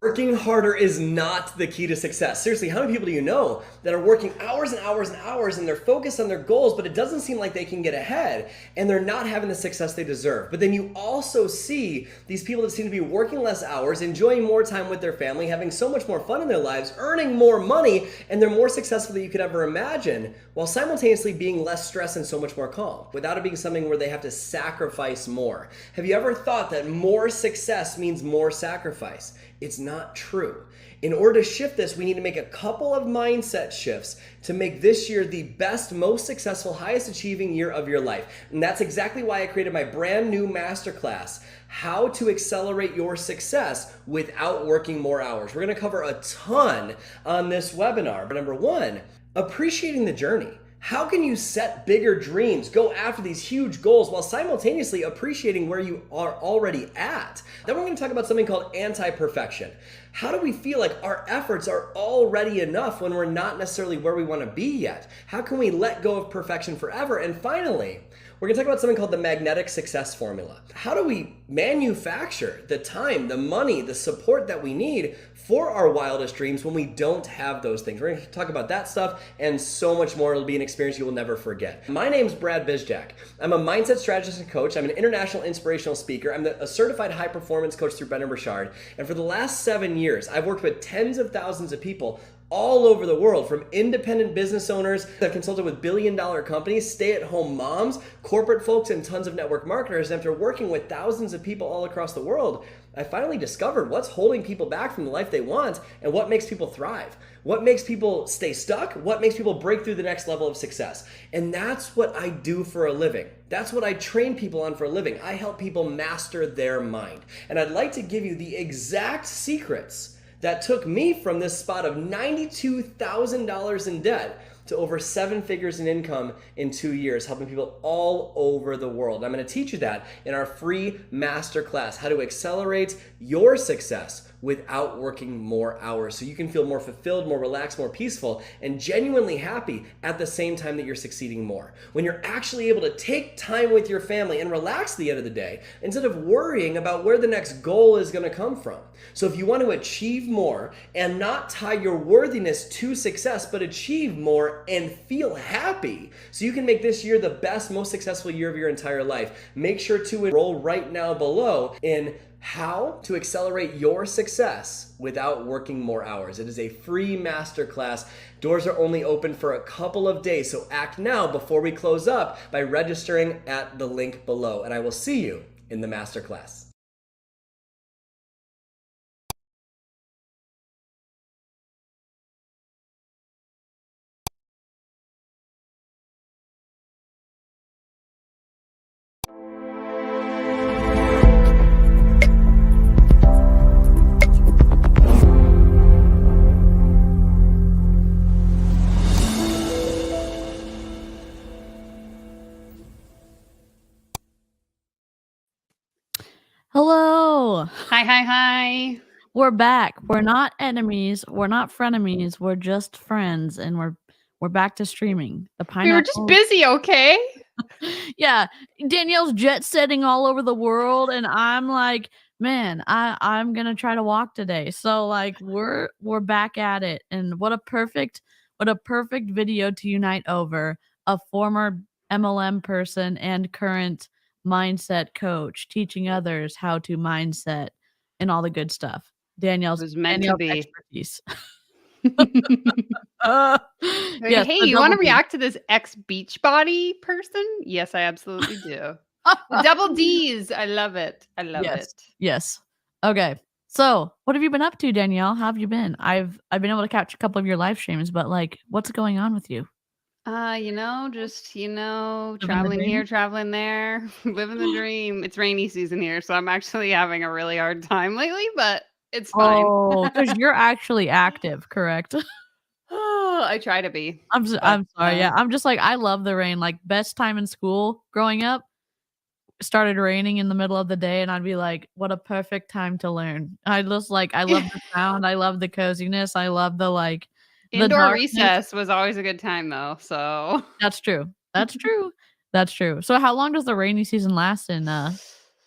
Working harder is not the key to success. Seriously, how many people do you know that are working hours and hours and hours and they're focused on their goals, but it doesn't seem like they can get ahead and they're not having the success they deserve? But then you also see these people that seem to be working less hours, enjoying more time with their family, having so much more fun in their lives, earning more money, and they're more successful than you could ever imagine, while simultaneously being less stressed and so much more calm, without it being something where they have to sacrifice more. Have you ever thought that more success means more sacrifice? It's not true. In order to shift this, we need to make a couple of mindset shifts to make this year the best, most successful, highest achieving year of your life. And that's exactly why I created my brand new masterclass, How to Accelerate Your Success Without Working More Hours. We're gonna cover a ton on this webinar. But number one, appreciating the journey. How can you set bigger dreams, go after these huge goals while simultaneously appreciating where you are already at? Then we're going to talk about something called anti-perfection. How do we feel like our efforts are already enough when we're not necessarily where we want to be yet? How can we let go of perfection forever? And finally, we're going to talk about something called the magnetic success formula. How do we manufacture the time, the money, the support that we need for our wildest dreams when we don't have those things? We're going to talk about that stuff and so much more. It'll be an experience you will never forget. My name's Brad Bizjack. I'm a mindset strategist and coach. I'm an international inspirational speaker. I'm a certified high performance coach through Brennan Burchard. And for the last 7 years, I've worked with tens of thousands of people all over the world, from independent business owners that consulted with billion-dollar companies, stay-at-home moms, corporate folks, and tons of network marketers. And after working with thousands of people all across the world, I finally discovered what's holding people back from the life they want and what makes people thrive. What makes people stay stuck? What makes people break through the next level of success? And that's what I do for a living. That's what I train people on for a living. I help people master their mind. And I'd like to give you the exact secrets that took me from this spot of $92,000 in debt to over 7 figures in income in 2 years, helping people all over the world. I'm going to teach you that in our free masterclass, how to accelerate your success without working more hours, so you can feel more fulfilled, more relaxed, more peaceful, and genuinely happy at the same time that you're succeeding more. When you're actually able to take time with your family and relax at the end of the day, instead of worrying about where the next goal is going to come from. So if you want to achieve more and not tie your worthiness to success, but achieve more and feel happy, so you can make this year the best, most successful year of your entire life, make sure to enroll right now below in How to Accelerate Your Success Without Working More Hours. It is a free masterclass. Doors are only open for a couple of days, so act now before we close up by registering at the link below. And I will see you in the masterclass. Hello. Hi. We're back. We're not enemies. We're not frenemies. We're just friends, and we're back to streaming. The We were just busy, okay? Yeah, Danielle's jet setting all over the world, and I'm like, man, I'm gonna try to walk today. So like, we're back at it, and what a perfect video to unite over. A former MLM person and current mindset coach teaching others how to mindset and all the good stuff. Danielle's expertise. Yes, hey, you want to react to this ex-Beachbody person? Yes, I absolutely do. Double D's. I love it. I love it. Yes. Okay. So, what have you been up to, Danielle? How have you been? I've been able to catch a couple of your live streams, but like, what's going on with you? Just traveling here, traveling there, living the dream. It's rainy season here, so I'm actually having a really hard time lately, but it's fine. Oh, because you're actually active, correct? Oh, I try to be. I'm sorry. Yeah, I'm just like, I love the rain. Like, best time in school growing up, started raining in the middle of the day, and I'd be like, what a perfect time to learn. I love the sound. I love the coziness. I love the like indoor recess was always a good time though. So that's true. That's true. So how long does the rainy season last in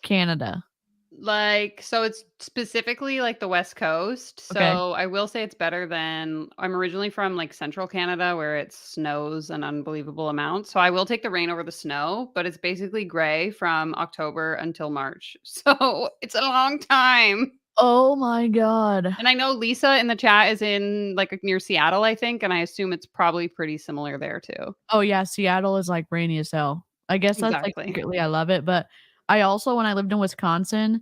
Canada? Like, so it's specifically like the West Coast. Okay. So I will say it's better than I'm originally from like central Canada where it snows an unbelievable amount. So I will take the rain over the snow, but it's basically gray from October until March. So it's a long time. Oh my god. And I know Lisa in the chat is in like near Seattle, I think, and I assume it's probably pretty similar there too. Oh yeah, Seattle is like rainy as hell. I guess that's like Exactly. secretly I love it, but I also when I lived in Wisconsin,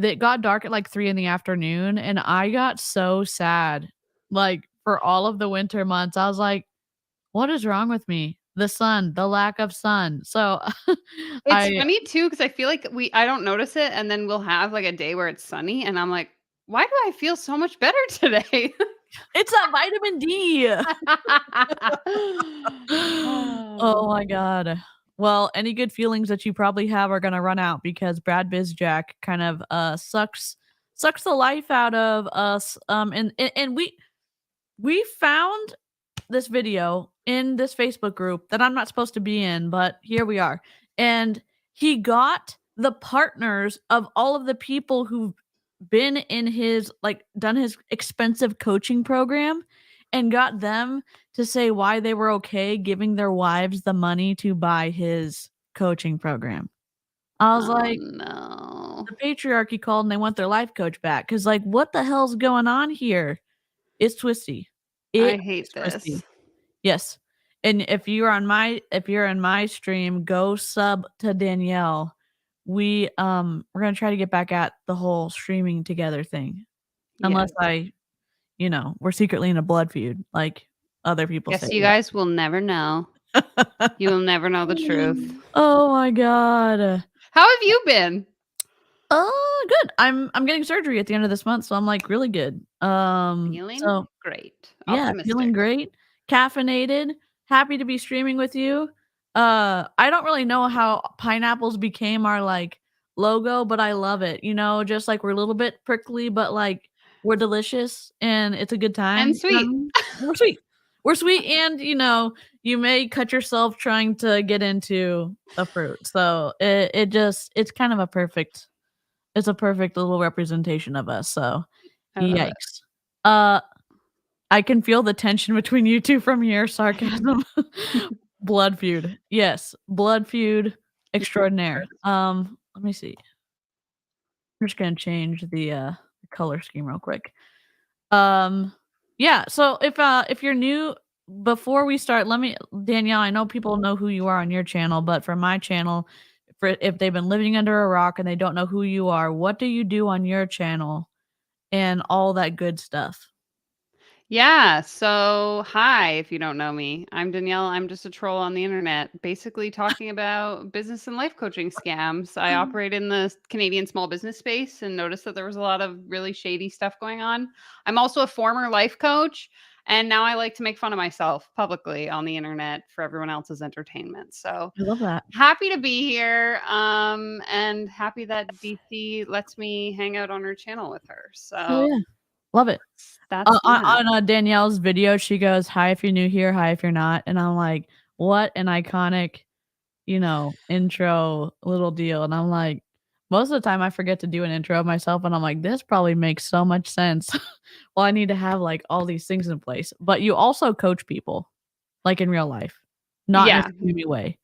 it got dark at like 3 in the afternoon and I got so sad. Like for all of the winter months, I was like, what is wrong with me? The sun, the lack of sun. So It's I funny too because I feel like I don't notice it, and then we'll have, like, a day where it's sunny, and I'm like, "Why do I feel so much better today?" it's that vitamin D. Oh Oh. my god. Well, any good feelings that you probably have are gonna run out because Brad Bizjack kind of, sucks the life out of us, and we found this video in this Facebook group that I'm not supposed to be in, but here we are, and he got the partners of all of the people who've been in his like, done his expensive coaching program and got them to say why they were okay giving their wives the money to buy his coaching program. I was Oh, like, no. "The patriarchy called and they want their life coach back because like, what the hell's going on here?" It's twisty. I It is hate twisty. this. Yes. And if you're in my stream, go sub to Danielle. We're gonna try to get back at the whole streaming together thing. Unless Yes. we're secretly in a blood feud, like other people say Guess you we guys will never know. are. You will never know the truth. Oh my god. How have you been? Good. I'm getting surgery at the end of this month, so I'm, like, really good. Feeling So great. yeah, feeling Optimistic. great, caffeinated, happy to be streaming with you. I don't really know how pineapples became our, like, logo, but I love it, just, like, we're a little bit prickly, but, like, we're delicious, and it's a good time, And you know what I sweet. mean? We're sweet. We're sweet, and, you may cut yourself trying to get into a fruit, so it's kind of a perfect little representation of us, so I love it. yikes. Uh I can feel the tension between you 2 from here, sarcasm. Blood feud. Yes, blood feud extraordinaire. Let me see. I'm just gonna change the color scheme real quick. Um, yeah, so if you're new before we start, let me Danielle, I know people know who you are on your channel, but for my channel, for if they've been living under a rock and they don't know who you are, what do you do on your channel and all that good stuff? Yeah. So, hi, if you don't know me, I'm Danielle. I'm just a troll on the internet, basically talking about business and life coaching scams. I operate in the Canadian small business space and noticed that there was a lot of really shady stuff going on. I'm also a former life coach, and now I like to make fun of myself publicly on the internet for everyone else's entertainment. So, I love that. happy to be here, and happy that DC lets me hang out on her channel with her. Oh, So, yeah. Love it. that's On that. Danielle's video, she goes, "Hi if you're new here, hi if you're not," and I'm like, "What an iconic, intro little deal," and I'm like most of the time I forget to do an intro of myself, and I'm like, "This probably makes so much sense." Well, I need to have, like, all these things in place, but you also coach people, like, in real life, not in a Yeah. streamy way.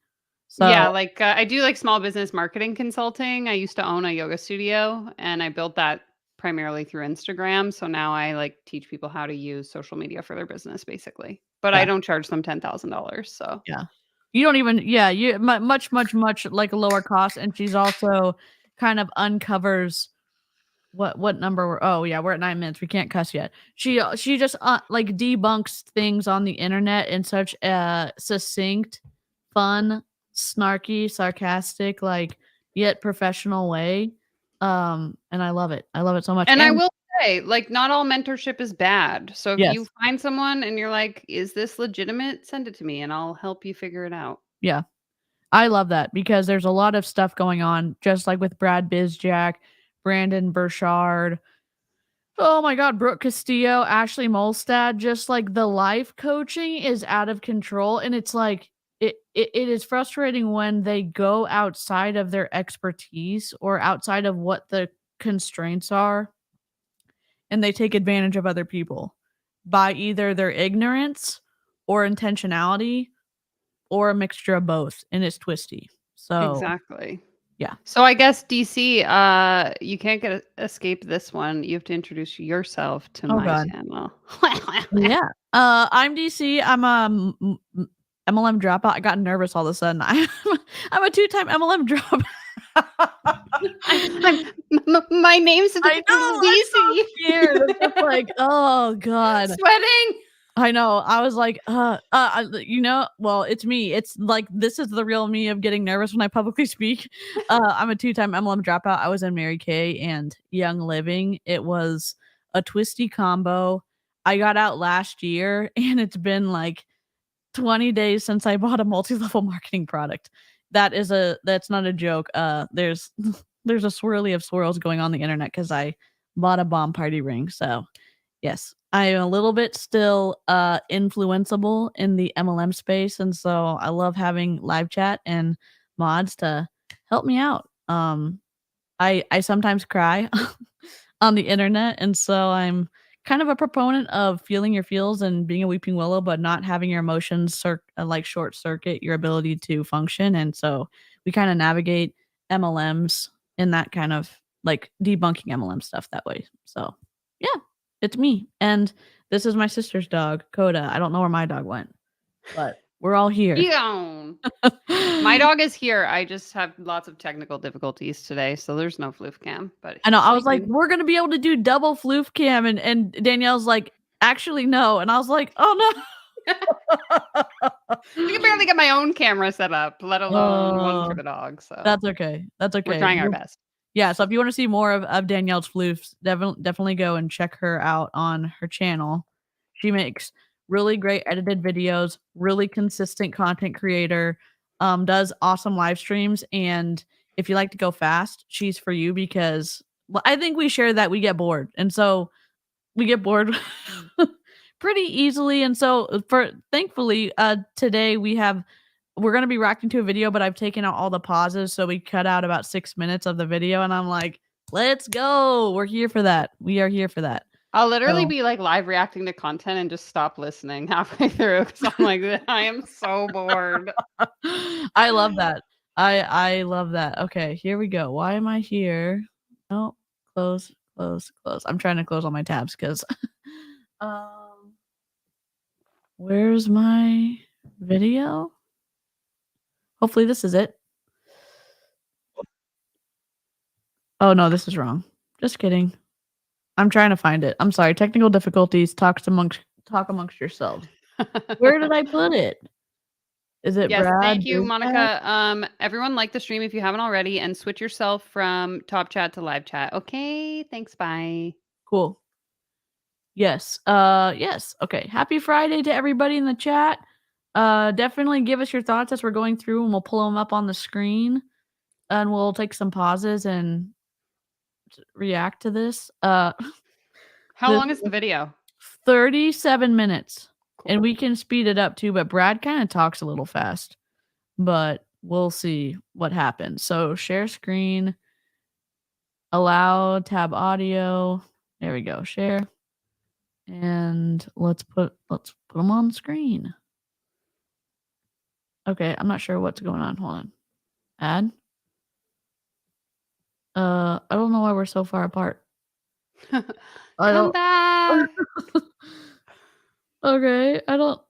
Yeah, So like, I do, like, small business marketing consulting. I used to own a yoga studio, and I built that primarily through Instagram, so now I, like, teach people how to use social media for their business, basically. But I yeah, don't charge them $10,000, so yeah. You don't even yeah, you much, much, much, like, lower cost, and she's also kind of uncovers what number we're oh, yeah, we're at 9 minutes, we can't cuss yet. She just, like, debunks things on the internet in such a succinct, fun, snarky, sarcastic, like, yet professional way, and I love it. I love it so much, and I and will say, like, not all mentorship is bad. So if you yes, find someone and you're like, "Is this legitimate?" Send it to me, and I'll help you figure it out. yeah. I love that because there's a lot of stuff going on, just like with Brad Bizjack, Brandon Burchard. Oh my god, Brooke Castillo, Ashley Molstad, just like the life coaching is out of control, and it's like it is frustrating when they go outside of their expertise or outside of what the constraints are, and they take advantage of other people by either their ignorance or intentionality or a mixture of both, and it's twisty. So, Exactly. yeah. So I guess DC, you can't escape this one. You have to introduce yourself to Oh my god. channel. Yeah. I'm DC. I'm a MLM dropout. I got nervous all of a sudden. I'm a two-time MLM dropout. My name's I know. I'm so DC. scared. I'm just like, oh god. Sweating. I know. I was like, well, it's me. It's like this is the real me of getting nervous when I publicly speak. I'm a two-time MLM dropout. I was in Mary Kay and Young Living. It was a twisty combo. I got out last year, and it's been like 20 days since I bought a multi-level marketing product. That's not a joke. There's there's a swirly of swirls going on the internet because I bought a bomb party ring. So yes, I am a little bit still influenceable in the MLM space, and so I love having live chat and mods to help me out. I sometimes cry on the internet, and so I'm kind of a proponent of feeling your feels and being a weeping willow, but not having your emotions like short circuit your ability to function. And so we kind of navigate MLMs in that kind of like debunking MLM stuff that way. So yeah, it's me. And this is my sister's dog, Coda. I don't know where my dog went, but we're all here. Yeah. My dog is here. I just have lots of technical difficulties today, so there's no floof cam. But I know. I he's was like, sleeping. we're gonna be able to do double floof cam, and Danielle's like, actually no, and I was like, oh no. I can barely get my own camera set up, let alone one for the dog. So That's okay. That's okay. we're trying our best. Yeah. So if you want to see more of Danielle's floofs, definitely go and check her out on her channel. She makes really great edited videos, really consistent content creator, does awesome live streams. And if you like to go fast, she's for you because I think we share that we get bored. And so we get bored pretty easily. And so thankfully, today we're gonna be reacting to a video, but I've taken out all the pauses, so we cut out about 6 minutes of the video, and I'm like, let's go. We're here for that. We are here for that. I'll literally So be like live reacting to content and just stop listening halfway through because I'm like, I am so bored. I love that. I love that. Okay, here we go. Why am I here? No, close. I'm trying to close all my tabs because where's my video? Hopefully this is it. Oh no, this is wrong. Just kidding. I'm trying to find it. I'm sorry. Technical difficulties. Talk amongst yourselves. Where did I put it? Is it Yes, Brad? thank you, Bizjack? Monica. Everyone like the stream if you haven't already, and switch yourself from top chat to live chat. Okay, thanks. Bye. Cool. Yes. Yes. Okay. Happy Friday to everybody in the chat. Definitely give us your thoughts as we're going through, and we'll pull them up on the screen, and we'll take some pauses and react to this. How This long is the video? 37 minutes. And Cool. we can speed it up too, but Brad kind of talks a little fast. But we'll see what happens. So share screen, allow tab audio. There we go. Share. And let's put them on screen. Okay, I'm not sure what's going on. Hold on. Add. I don't know why we're so far apart. Come back. Okay, I don't.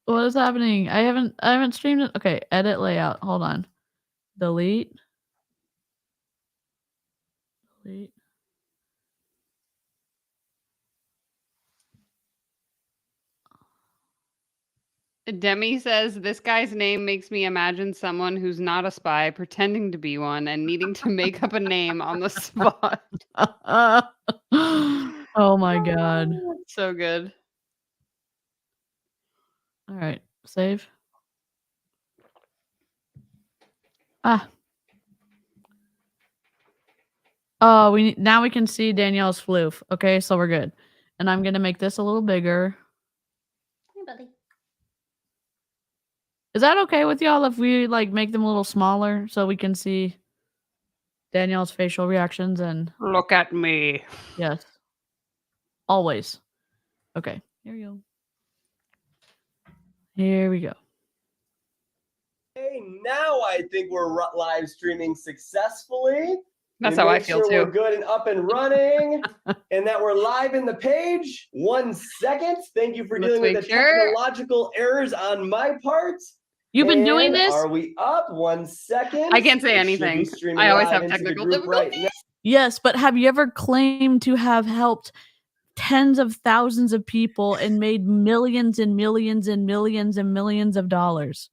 What is happening? I haven't streamed it. Okay, edit layout. Hold on. Delete. Demi says this guy's name makes me imagine someone who's not a spy pretending to be one and needing to make up a name on the spot. Oh my god. So good. All right, save. Ah. Oh, now we can see Danielle's floof. Okay, so we're good. And I'm gonna make this a little bigger. Hey, buddy. Is that okay with y'all if we like make them a little smaller so we can see? Danielle's facial reactions and Look at me. yes. Always. Okay. Here we go. Here we go. Hey, now I think we're live streaming successfully. That's how I Make feel sure we're too. good and up and running, and that we're live in the page. 1 second. Thank you for Let's dealing with the make sure. technological errors on my part. You've been doing And this? Are we up? 1 second. I can't say We should anything. be streaming I always live have into the technical group right difficulties. now. Yes, but have you ever claimed to have helped tens of thousands of people and made millions and millions and millions and millions of dollars?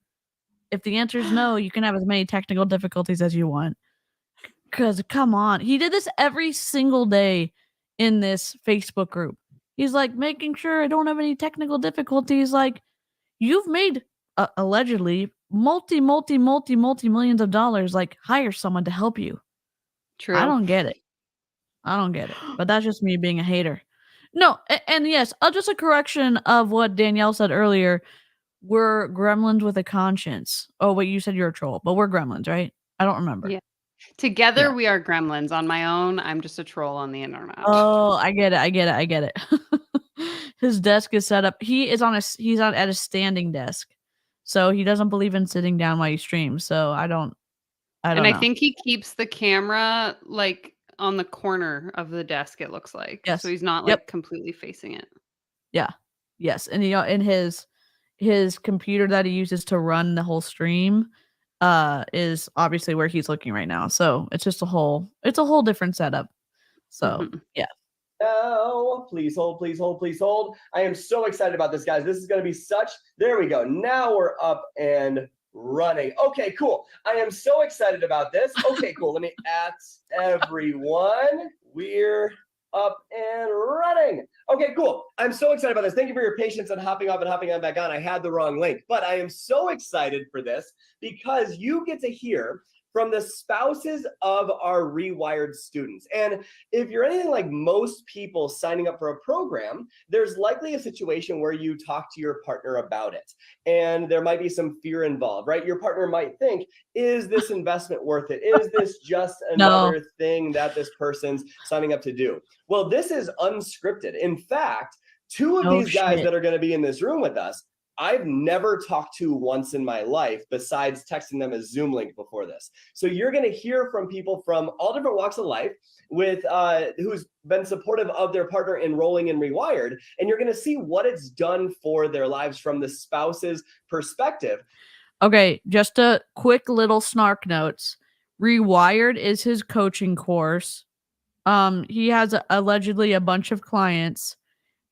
If the answer is no, you can have as many technical difficulties as you want. Because come on, he did this every single day in this Facebook group. He's like making sure I don't have any technical difficulties. Like, you've made allegedly multi millions of dollars. Like, hire someone to help you. True. I don't get it. But that's just me being a hater. No, and yes, just a correction of what Danielle said earlier. We're gremlins with a conscience. Oh, wait, you said you're a troll, but we're gremlins, right? I don't remember. Yeah. Together Yeah. we are gremlins. On my own, I'm just a troll on the internet. Oh, I get it. His desk is set up. He's at a standing desk. So he doesn't believe in sitting down while he streams. So I don't And know. I think he keeps the camera like on the corner of the desk, it looks like. Yes. So he's not like completely facing it. Yeah. Yes. And in his computer that he uses to run the whole stream is obviously where he's looking right now. So it's just a whole different setup. So yeah. No, please hold, please hold, please hold. I am so excited about this, guys. This is going to be there we go. Now we're up and running. Okay, cool. I am so excited about this. Okay, cool. Let me at everyone. We're up and running. Okay, cool. I'm so excited about this. Thank you for your patience on hopping off and hopping on back on. I had the wrong link, but I am so excited for this because you get to hear from the spouses of our rewired students. And if you're anything like most people signing up for a program, there's likely a situation where you talk to your partner about it. And there might be some fear involved, right? Your partner might think, is this investment worth it? Is this just another thing that this person's signing up to do? Well, this is unscripted. In fact, two of these guys that are going to be in this room with us, I've never talked to once in my life besides texting them a Zoom link before this. So you're going to hear from people from all different walks of life with who's been supportive of their partner enrolling in Rewired, and you're going to see what it's done for their lives from the spouse's perspective. Okay, just a quick little snark notes. Rewired is his coaching course. He has allegedly a bunch of clients.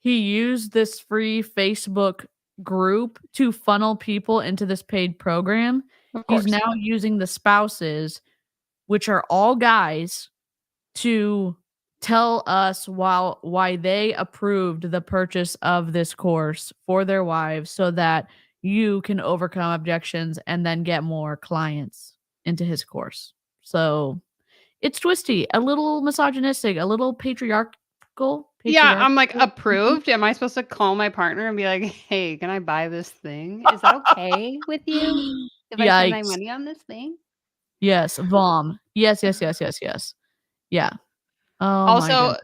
He used this free Facebook group to funnel people into this paid program. He's now using the spouses, which are all guys, to tell us why they approved the purchase of this course for their wives so that you can overcome objections and then get more clients into his course. So it's twisty, a little misogynistic, a little patriarchal. Yeah, I'm like, approved. Am I supposed to call my partner and be like, hey, can I buy this thing? Is that okay with you? If I spend my money on this thing? Yes, vom. Yes. Yeah. Oh, also,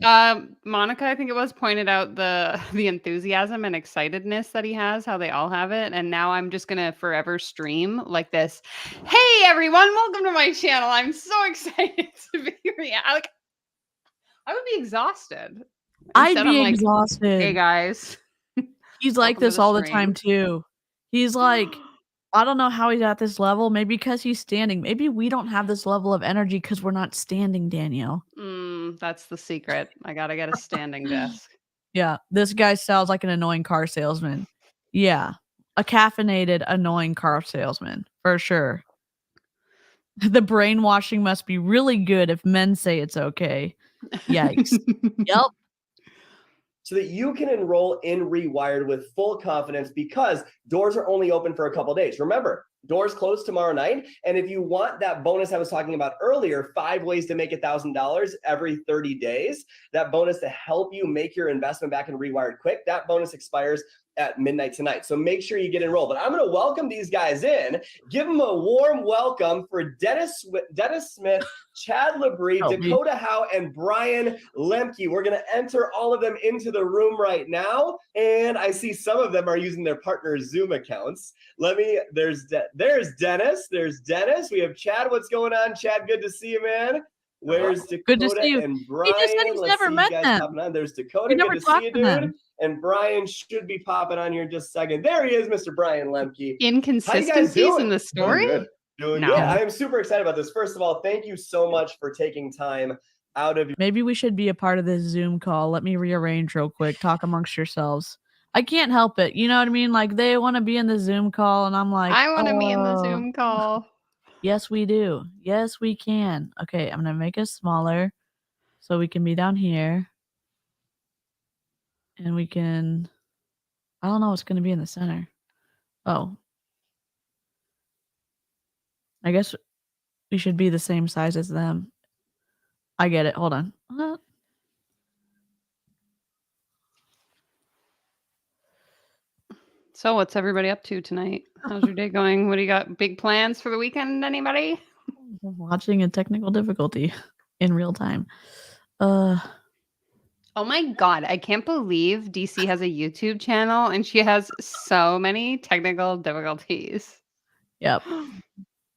Monica, I think it was, pointed out the enthusiasm and excitedness that he has, how they all have it. And now I'm just going to forever stream like this. Hey, everyone, welcome to my channel. I'm so excited to be here. I would be exhausted. I'd be exhausted. Hey, guys. He's like this all the time, too. He's like, I don't know how he's at this level. Maybe because he's standing. Maybe we don't have this level of energy because we're not standing, Danielle. That's the secret. I got to get a standing desk. Yeah, this guy sounds like an annoying car salesman. Yeah, a caffeinated, annoying car salesman, for sure. The brainwashing must be really good if men say it's okay. Yikes. Yep. So that you can enroll in Rewired with full confidence because doors are only open for a couple days. Remember, doors close tomorrow night. And if you want that bonus I was talking about earlier, 5 ways to make $1,000 every 30 days, that bonus to help you make your investment back in Rewired quick, that bonus expires at midnight tonight. So make sure you get enrolled. But I'm going to welcome these guys in. Give them a warm welcome for Dennis Smith, Chad Labrie, Dakota Howe, and Brian Lemke. We're going to enter all of them into the room right now. And I see some of them are using their partner's Zoom accounts. There's Dennis. There's Dennis. We have Chad. What's going on, Chad? Good to see you, man. Where's Dakota Good to see you. and Brian? He just said he's never met them. There's Dakota. Good to see you, dude. And Brian should be popping on here in just a second. There he is, Mr. Brian Lemke. Inconsistencies in the story? Doing good. I am super excited about this. First of all, thank you so much for taking time out of your... Maybe we should be a part of this Zoom call. Let me rearrange real quick. Talk amongst yourselves. I can't help it. You know what I mean? Like, they want to be in the Zoom call, and I'm like, I want to be in the Zoom call. Yes, we do. Yes, we can. Okay, I'm going to make it smaller so we can be down here. And we can... I don't know what's going to be in the center. Oh. I guess we should be the same size as them. I get it. Hold on. So what's everybody up to tonight? How's your day going? What do you got? Big plans for the weekend? Anybody? Watching a technical difficulty in real time. Oh my God. I can't believe DC has a YouTube channel and she has so many technical difficulties. Yep.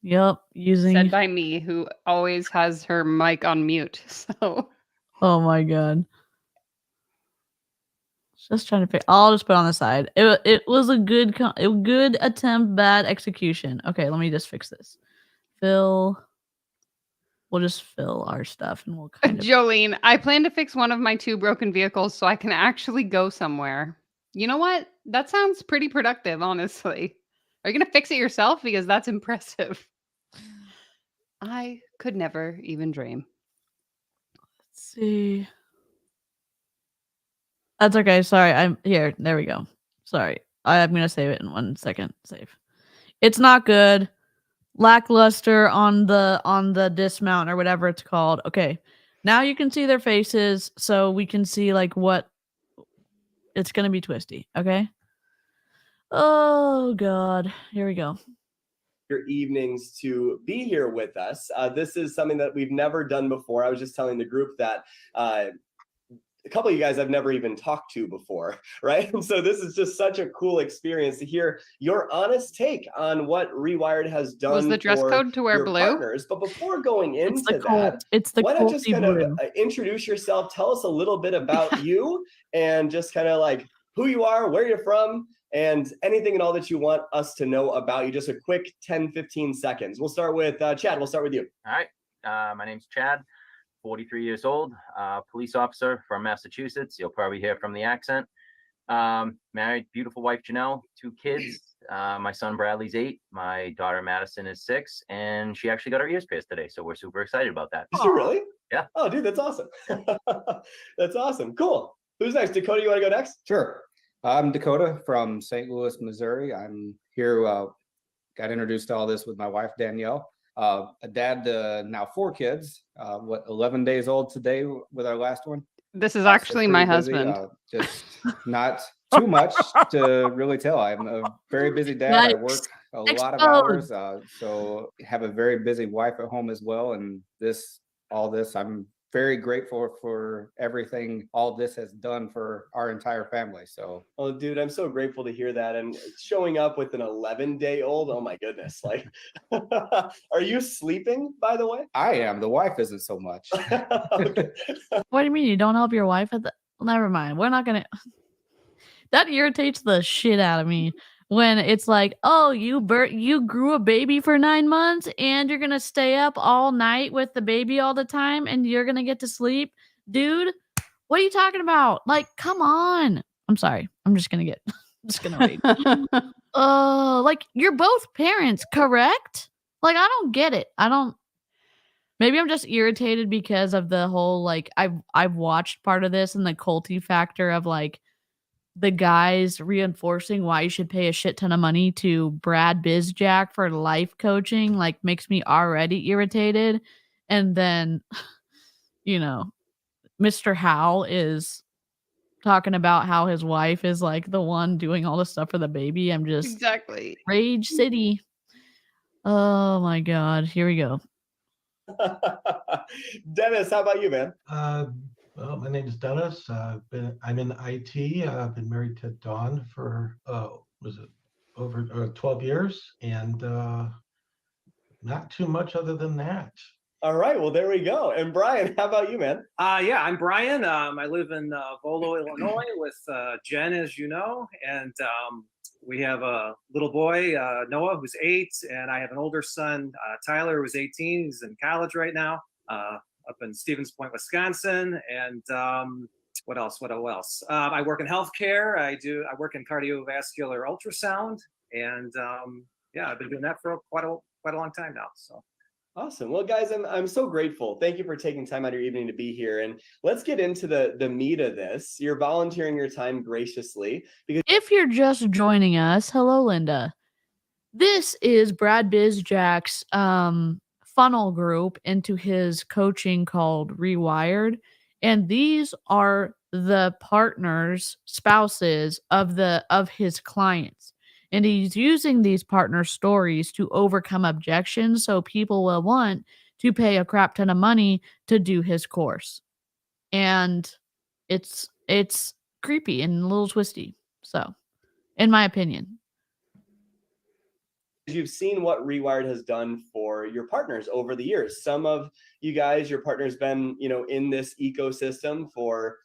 Using... Said by me, who always has her mic on mute. So... Oh my God. Just trying to pick. I'll just put it on the side. It was a good attempt, bad execution. Okay, let me just fix this. We'll just fill our stuff and we'll kind of... Jolene, I plan to fix one of my 2 broken vehicles so I can actually go somewhere. You know what? That sounds pretty productive, honestly. Are you going to fix it yourself? Because that's impressive. I could never even dream. Let's see. That's okay. Sorry. I'm here. There we go. Sorry. I'm going to save it in 1 second. Save. It's not good. Lackluster on the dismount or whatever it's called. Okay. Now you can see their faces so we can see like what it's going to be twisty. Okay. Oh God. Here we go. Your evenings to be here with us. This is something that we've never done before. I was just telling the group that a couple of you guys I've never even talked to before, right? And so this is just such a cool experience to hear your honest take on what Rewired has done. Was the dress code to wear blue? Partners. But before going into that, why not just kind of introduce yourself, tell us a little bit about you, and just kind of like who you are, where you're from, and anything and all that you want us to know about you. Just a quick 10, 15 seconds. We'll start with Chad. We'll start with you. All right. My name's Chad. 43 years old, police officer from Massachusetts. You'll probably hear from the accent. Married, beautiful wife, Janelle, 2 kids. My son Bradley's 8. My daughter Madison is 6. And she actually got her ears pierced today. So we're super excited about that. Did you really? Yeah. Oh, dude, that's awesome. That's awesome. Cool. Who's next? Dakota, you want to go next? Sure. I'm Dakota from St. Louis, Missouri. I'm here, got introduced to all this with my wife, Danielle. A dad to now 4 kids, 11 days old today with our last one. This is actually my husband. Just not too much to really tell. I'm a very busy dad. I work a lot of hours, so have a very busy wife at home as well. And all this, I'm very grateful for everything all this has done for our entire family. So, oh, dude, I'm so grateful to hear that. And showing up with an 11-day-old, oh my goodness! Like, are you sleeping? By the way, I am. The wife isn't so much. Okay. What do you mean you don't help your wife at the? Never mind. We're not gonna. That irritates the shit out of me. When it's like, oh, you grew a baby for 9 months and you're going to stay up all night with the baby all the time and you're going to get to sleep. Dude, what are you talking about? Like, come on. I'm sorry. I'm just going to wait. Like, you're both parents, correct? Like, I don't get it. Maybe I'm just irritated because of the whole, like, I've watched part of this and the culty factor of, like, the guys reinforcing why you should pay a shit ton of money to Brad Bizjack for life coaching, like, makes me already irritated. And then, Mr. Howe is talking about how his wife is like the one doing all the stuff for the baby. I'm just Exactly. Rage City. Oh my God. Here we go. Dennis, how about you, man? Well, my name is Dennis. I'm in IT. I've been married to Dawn for over 12 years, and not too much other than that. All right, well, there we go. And Brian, how about you, man? Yeah, I'm Brian. I live in Volo, Illinois with Jen, as you know, and we have a little boy, Noah, who's 8, and I have an older son, Tyler, who's 18. He's in college right now, up in Stevens Point, Wisconsin. And what else? I work in healthcare. I work in cardiovascular ultrasound, and yeah, I've been doing that for quite a long time now. So. Awesome. Well, guys, I'm so grateful. Thank you for taking time out of your evening to be here. And let's get into the meat of this. You're volunteering your time graciously. Because if you're just joining us, hello, Linda. This is Brad Bizjack's funnel group into his coaching called Rewired. And these are the partners, spouses of his clients. And he's using these partner stories to overcome objections so people will want to pay a crap ton of money to do his course. And it's creepy and a little twisty. So, in my opinion. You've seen what Rewired has done for your partners over the years. Some of you guys, your partner's been, in this ecosystem for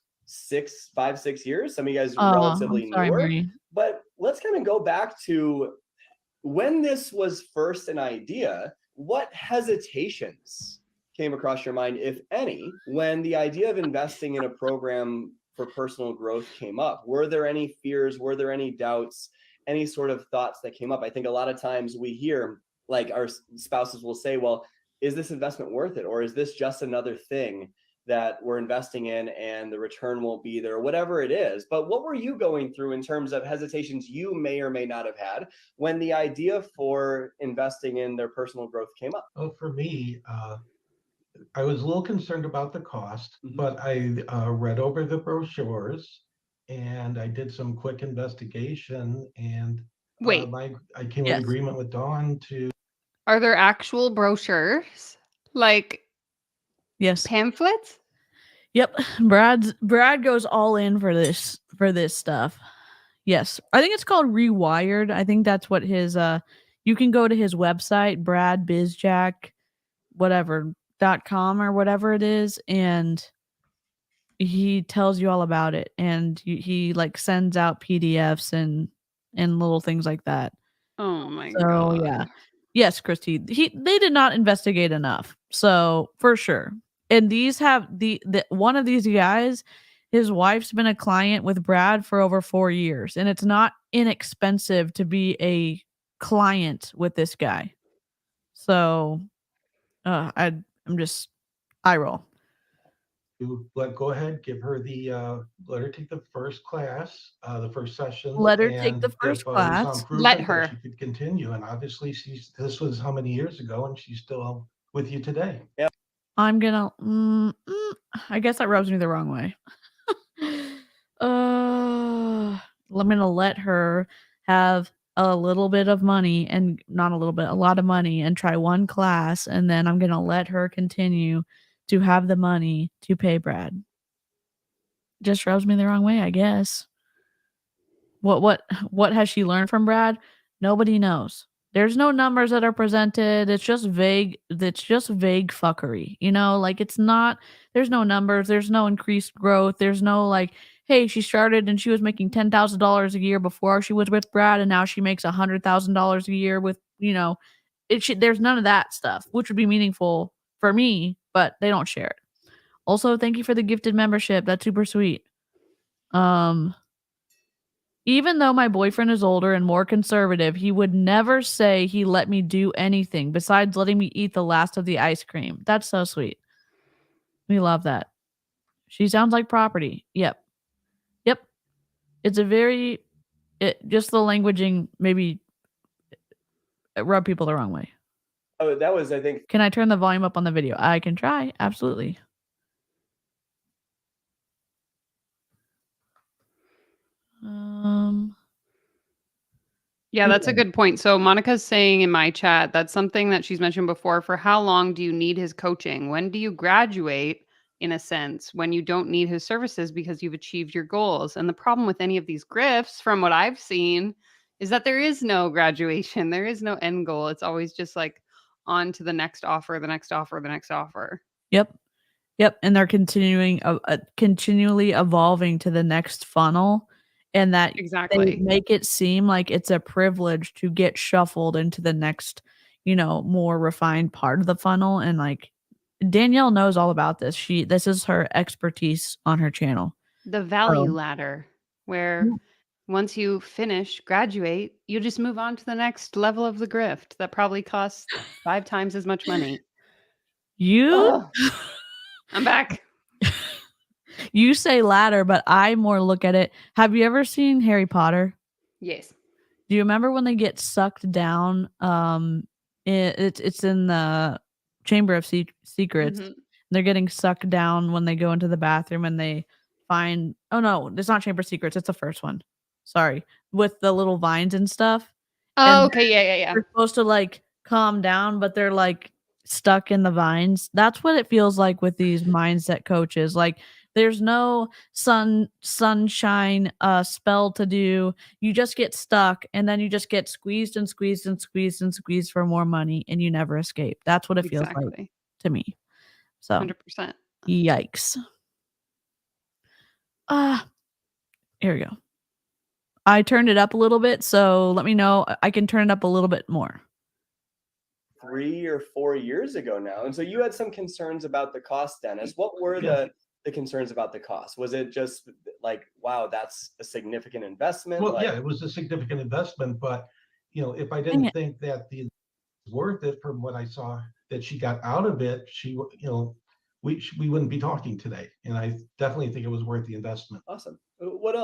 5, 6 years. Some of you guys are relatively newer. Mary. But let's kind of go back to when this was first an idea. What hesitations came across your mind, if any, when the idea of investing in a program for personal growth came up? Were there any fears? Were there any doubts? Any sort of thoughts that came up? I think a lot of times we hear, like, our spouses will say, well, is this investment worth it? Or is this just another thing that we're investing in and the return won't be there, whatever it is? But what were you going through in terms of hesitations you may or may not have had when the idea for investing in their personal growth came up? Well, for me, I was a little concerned about the cost, but I read over the brochures and I did some quick investigation, and Wait, I came in agreement with Dawn to. Are there actual brochures? Like Yes. pamphlets? Yep. Brad goes all in for this stuff. Yes. I think it's called Rewired. I think that's what his you can go to his website, Brad Bizjack, .com or whatever it is, and he tells you all about it, and he like sends out PDFs and little things like that. Oh my god. So yeah. Yes, Christy. They did not investigate enough. So for sure. And these have the one of these guys, his wife's been a client with Brad for over 4 years, and it's not inexpensive to be a client with this guy. So I'm just eye roll. Go ahead, give her let her take the first class, the first session. Let her take the first class. Let her. She could continue, and obviously this was how many years ago, and she's still with you today. Yep. I'm gonna. I guess that rubs me the wrong way. I'm gonna let her have a little bit of money, and not a little bit, a lot of money, and try one class, and then I'm gonna let her continue to have the money to pay Brad. Just rubs me the wrong way, I guess. What has she learned from Brad? Nobody knows. There's no numbers that are presented. It's just vague. It's just vague fuckery. Like it's not, there's no numbers. There's no increased growth. There's no like, hey, she started and she was making $10,000 a year before she was with Brad, and now she makes $100,000 a year with, there's none of that stuff, which would be meaningful for me, but they don't share it. Also, thank you for the gifted membership. That's super sweet. Even though my boyfriend is older and more conservative, he would never say he let me do anything besides letting me eat the last of the ice cream. That's so sweet. We love that. She sounds like property. Yep. It's just the languaging maybe rub people the wrong way. Oh, that was, I think. Can I turn the volume up on the video? I can try. Absolutely. Yeah, that's a good point. So Monica's saying in my chat, that's something that she's mentioned before. For how long do you need his coaching? When do you graduate, in a sense, when you don't need his services because you've achieved your goals? And the problem with any of these grifts, from what I've seen, is that there is no graduation. There is no end goal. It's always just like on to the next offer, the next offer, the next offer. Yep. Yep. And they're continually evolving to the next funnel. And that they Exactly. make it seem like it's a privilege to get shuffled into the next, more refined part of the funnel. And like Danielle knows all about this. This is her expertise on her channel. The value So, ladder, where Yeah. once you finish, graduate, you just move on to the next level of the grift that probably costs 5 times as much money. you I'm back. you say ladder, but I more look at it. Have you ever seen Harry Potter? Yes. Do you remember when they get sucked down? It's in the Chamber of Secrets. Mhm. They're getting sucked down when they go into the bathroom and they find. Oh no, it's not Chamber of Secrets. It's the first one. Sorry, with the little vines and stuff. Oh, And okay. Yeah. they're supposed to like calm down, but they're like stuck in the vines. That's what it feels like with these mindset coaches. Like there's no sunshine spell to do. You just get stuck and then you just get squeezed and squeezed and squeezed and squeezed for more money and you never escape. That's what it feels like Exactly. to me. So 100%. yikes. Here we go. I turned it up a little bit, so let me know. I can turn it up a little bit more. 3 or 4 years ago now. And so you had some concerns about the cost, Dennis. What were the concerns about the cost? Was it just like, wow, that's a significant investment? Well, Like, yeah, it was a significant investment, but if I didn't think that the worth it from what I saw that she got out of it, we wouldn't be talking today. And I definitely think it was worth the investment. awesome. What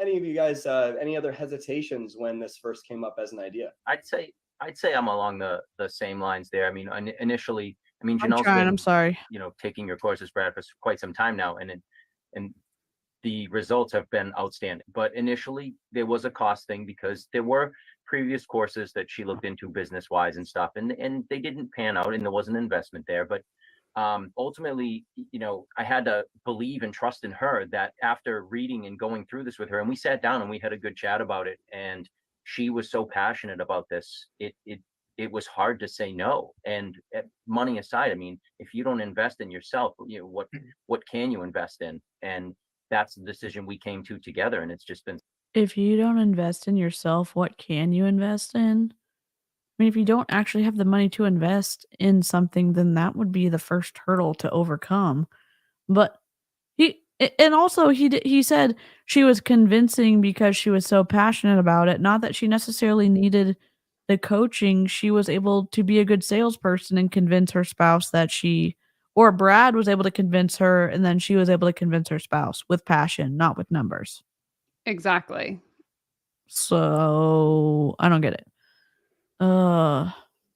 any of you guys, any other hesitations when this first came up as an idea? I'd say I'm along the same lines there. I mean, initially, I'm Janelle's trying. been, I'm sorry. taking your courses, Brad, for quite some time now, and the results have been outstanding. But initially, there was a cost thing because there were previous courses that she looked into business wise and stuff, and they didn't pan out, and there was an investment there. But ultimately, I had to believe and trust in her that after reading and going through this with her, and we sat down and we had a good chat about it, and she was so passionate about this, it was hard to say no. And money aside, I mean, if you don't invest in yourself, what can you invest in? And that's the decision we came to together, and it's just been. If you don't invest in yourself, what can you invest in? I mean, if you don't actually have the money to invest in something, then that would be the first hurdle to overcome. But he said she was convincing because she was so passionate about it. Not that she necessarily needed the coaching. She was able to be a good salesperson and convince her spouse or Brad was able to convince her, and then she was able to convince her spouse with passion, not with numbers. Exactly. So I don't get it.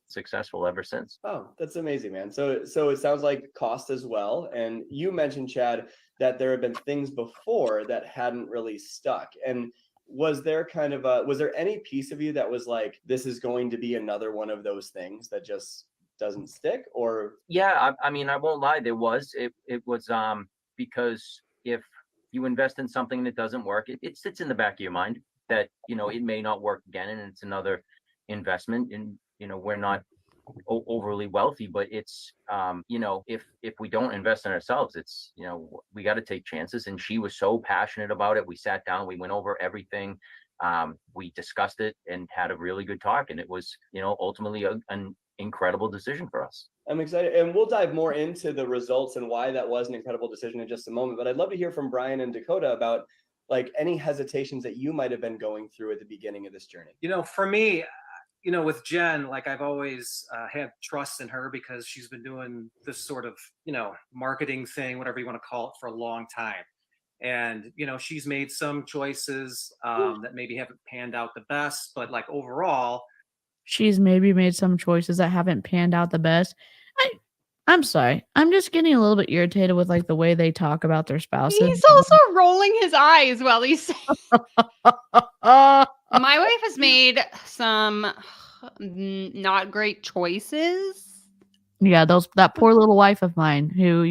Successful ever since. Oh, that's amazing, man. So it sounds like cost as well. And you mentioned, Chad, that there have been things before that hadn't really stuck. And was there any piece of you that was like, this is going to be another one of those things that just doesn't stick? Or yeah, I mean, I won't lie, there was. It was because if you invest in something that doesn't work, it sits in the back of your mind that it may not work again, and it's another investment. And we're not overly wealthy, but it's if we don't invest in ourselves, it's we got to take chances. And she was so passionate about it. We sat down, we went over everything, we discussed it and had a really good talk, and it was ultimately an incredible decision for us. I'm excited, and we'll dive more into the results and why that was an incredible decision in just a moment. But I'd love to hear from Brian and Dakota about like any hesitations that you might have been going through at the beginning of this journey. For me, with Jen, like I've always had trust in her because she's been doing this sort of, marketing thing, whatever you want to call it, for a long time. And, she's made some choices that maybe haven't panned out the best, but like overall. She's maybe made some choices that haven't panned out the best. I'm sorry. I'm just getting a little bit irritated with like the way they talk about their spouses. He's also rolling his eyes while he's saying. My wife has made some not great choices. Yeah, that poor little wife of mine who,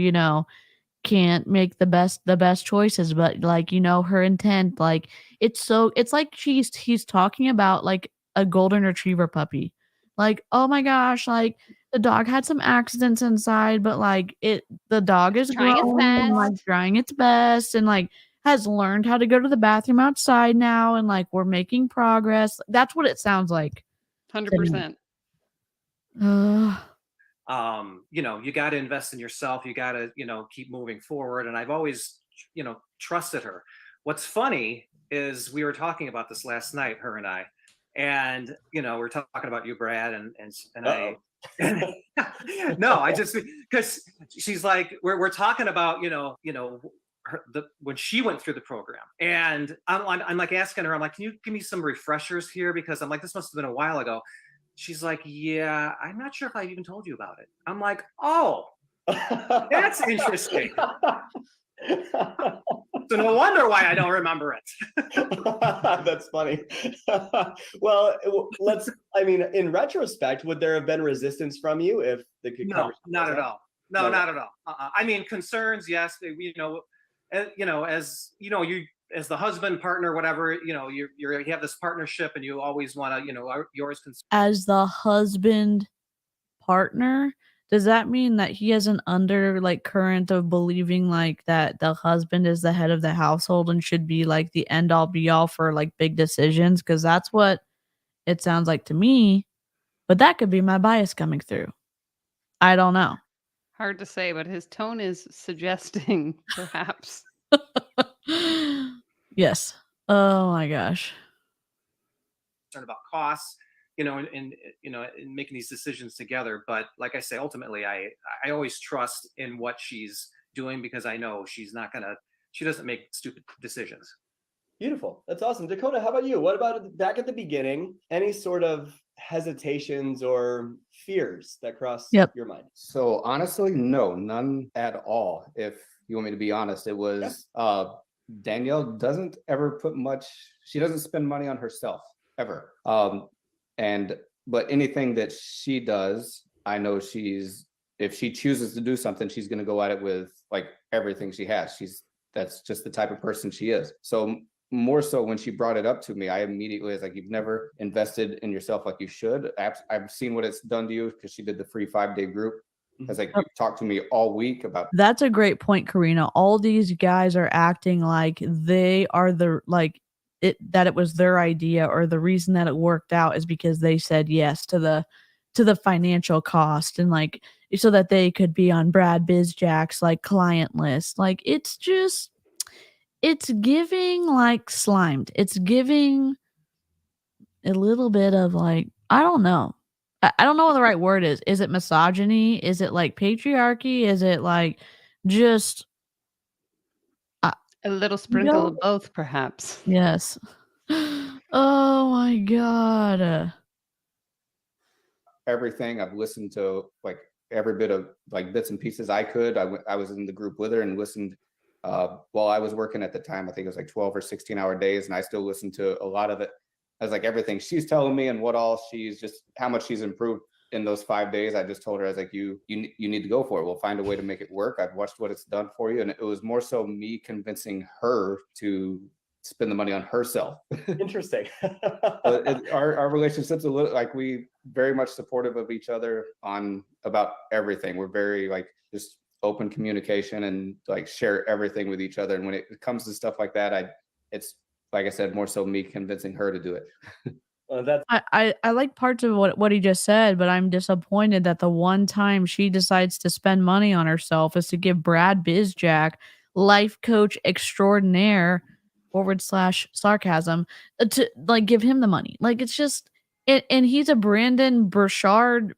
can't make the best choices, but like, her intent, like it's like he's talking about like a golden retriever puppy. Like, oh my gosh, like the dog had some accidents inside, but like the dog is Trying its growing and like best. trying its best and like has learned how to go to the bathroom outside now and like we're making progress. That's what it sounds like. 100%. You got to invest in yourself. You got to, keep moving forward. And I've always, trusted her. What's funny is we were talking about this last night, her and I, and, we're talking about you, Brad, and I, no, I just, because she's like, we're talking about, when she went through the program, and I'm like asking her, I'm like, can you give me some refreshers here? Because I'm like, this must have been a while ago. She's like, yeah, I'm not sure if I even told you about it. I'm like, oh, that's interesting. So no wonder why I don't remember it. That's funny. Well, in retrospect, would there have been resistance from you if the No, not at all. No, not at all. I mean, concerns, yes. As the husband, partner, whatever, you have this partnership and you always want to, yours. As the husband partner, does that mean that he has an current of believing like that the husband is the head of the household and should be like the end all be all for like big decisions? Because that's what it sounds like to me. But that could be my bias coming through. I don't know. Hard to say, but his tone is suggesting perhaps. Yes. Oh my gosh. Concerned about costs, in making these decisions together. But like I say, ultimately, I always trust in what she's doing because I know she doesn't make stupid decisions. Beautiful. That's awesome. Dakota, how about you? What about back at the beginning? Any sort of hesitations or fears that cross your mind? So honestly, no, none at all. If you want me to be honest, it was Danielle doesn't ever she doesn't spend money on herself ever. But anything that she does, I know if she chooses to do something, she's going to go at it with like everything she has. That's just the type of person she is. So more so when she brought it up to me, I immediately was like, you've never invested in yourself like you should. I've seen what it's done to you because she did the free 5-day group. I was like, you talked to me all week about. That's a great point, Karina. All these guys are acting like they are that it was their idea, or the reason that it worked out is because they said yes to the financial cost and like so that they could be on Brad Bizjack's like client list. Like it's giving like slimed. It's giving a little bit of like, I don't know. I don't know what the right word is. Is it misogyny? Is it like patriarchy? Is it like just a little sprinkle of both, perhaps? Yes. Oh my God. Everything I've listened to, like every bit of like bits and pieces I could. I was in the group with her and listened while I was working at the time. I think it was like 12 or 16-hour days, and I still listened to a lot of it. I was like, everything she's telling me and how much she's improved in those 5 days. I just told her, I was like, you need to go for it. We'll find a way to make it work. I've watched what it's done for you. And it was more so me convincing her to spend the money on herself. Interesting. Our relationship's a little like we very much supportive of each other about everything. We're very like just open communication and like share everything with each other. And when it comes to stuff like that, it's like I said, more so me convincing her to do it. I like parts of what he just said, but I'm disappointed that the one time she decides to spend money on herself is to give Brad Bizjack, life coach extraordinaire /sarcasm, to like give him the money. Like it's just and he's a Brandon Burchard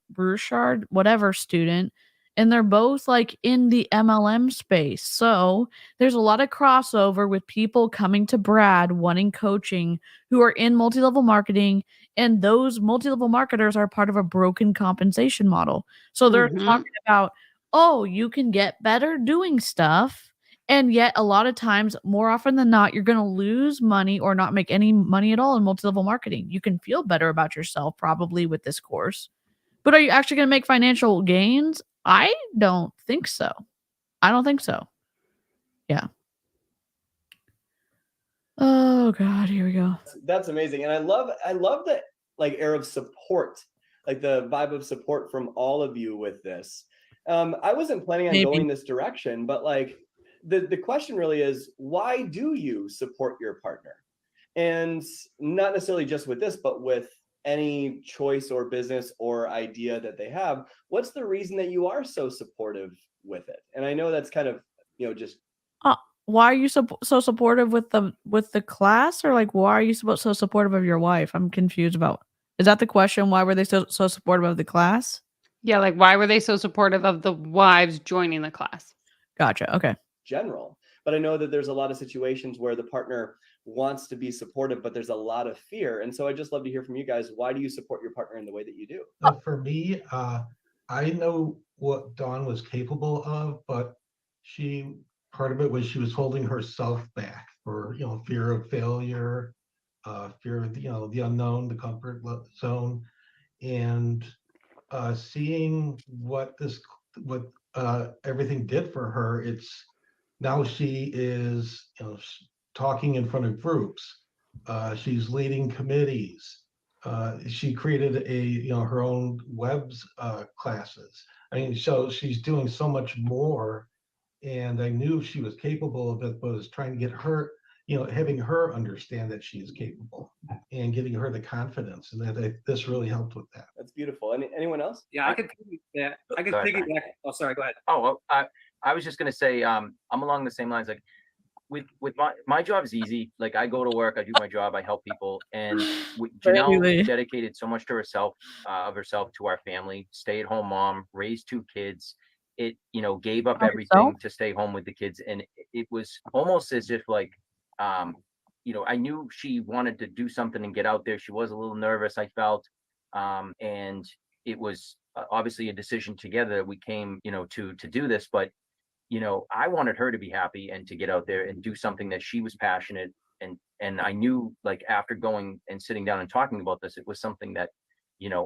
whatever student. And they're both like in the MLM space. So there's a lot of crossover with people coming to Brad wanting coaching who are in multi-level marketing. And those multi-level marketers are part of a broken compensation model. So they're talking about, oh, you can get better doing stuff And yet a lot of times, more often than not, you're going to lose money or not make any money at all in multi-level marketing. You can feel better about yourself probably with this course, but are you actually going to make financial gains? I don't think so. I don't think so. Yeah. Oh God, here we go. That's amazing. And I love the like air of support, like the vibe of support from all of you with this. I wasn't planning on going this direction, but like the question really is, why do you support your partner? And not necessarily just with this, but with any choice or business or idea that they have. What's the reason that you are so supportive with it? And I know that's kind of, just why are you so supportive with the class, or like why are you so supportive of your wife? I'm confused about. Is that the question? Why were they so supportive of the class? Yeah, like why were they so supportive of the wives joining the class? Gotcha. Okay. General. But I know that there's a lot of situations where the partner wants to be supportive, but there's a lot of fear. And so I just love to hear from you guys. Why do you support your partner in the way that you do? For me, I know what Dawn was capable of, but part of it was she was holding herself back for, fear of failure, fear of, the unknown, the comfort zone, and seeing what everything did for her. Now she is, talking in front of groups. She's leading committees. She created her own webs classes. I mean, so she's doing so much more. And I knew she was capable of it, but was trying to get her, having her understand that she is capable and giving her the confidence. And this really helped with that. That's beautiful. Anyone else? Yeah, I could piggyback. Oh, sorry, go ahead. Oh, well, I was just gonna say, I'm along the same lines. Like with my job is easy. Like I go to work, I do my job, I help people, and Janelle dedicated so much to herself, to our family, stay-at-home mom, raised 2 kids. It, gave up everything to stay home with the kids, and it was almost as if like, I knew she wanted to do something and get out there. She was a little nervous, I felt, and it was obviously a decision together that we came, to do this, but I wanted her to be happy and to get out there and do something that she was passionate. And I knew, like, after going and sitting down and talking about this, it was something that,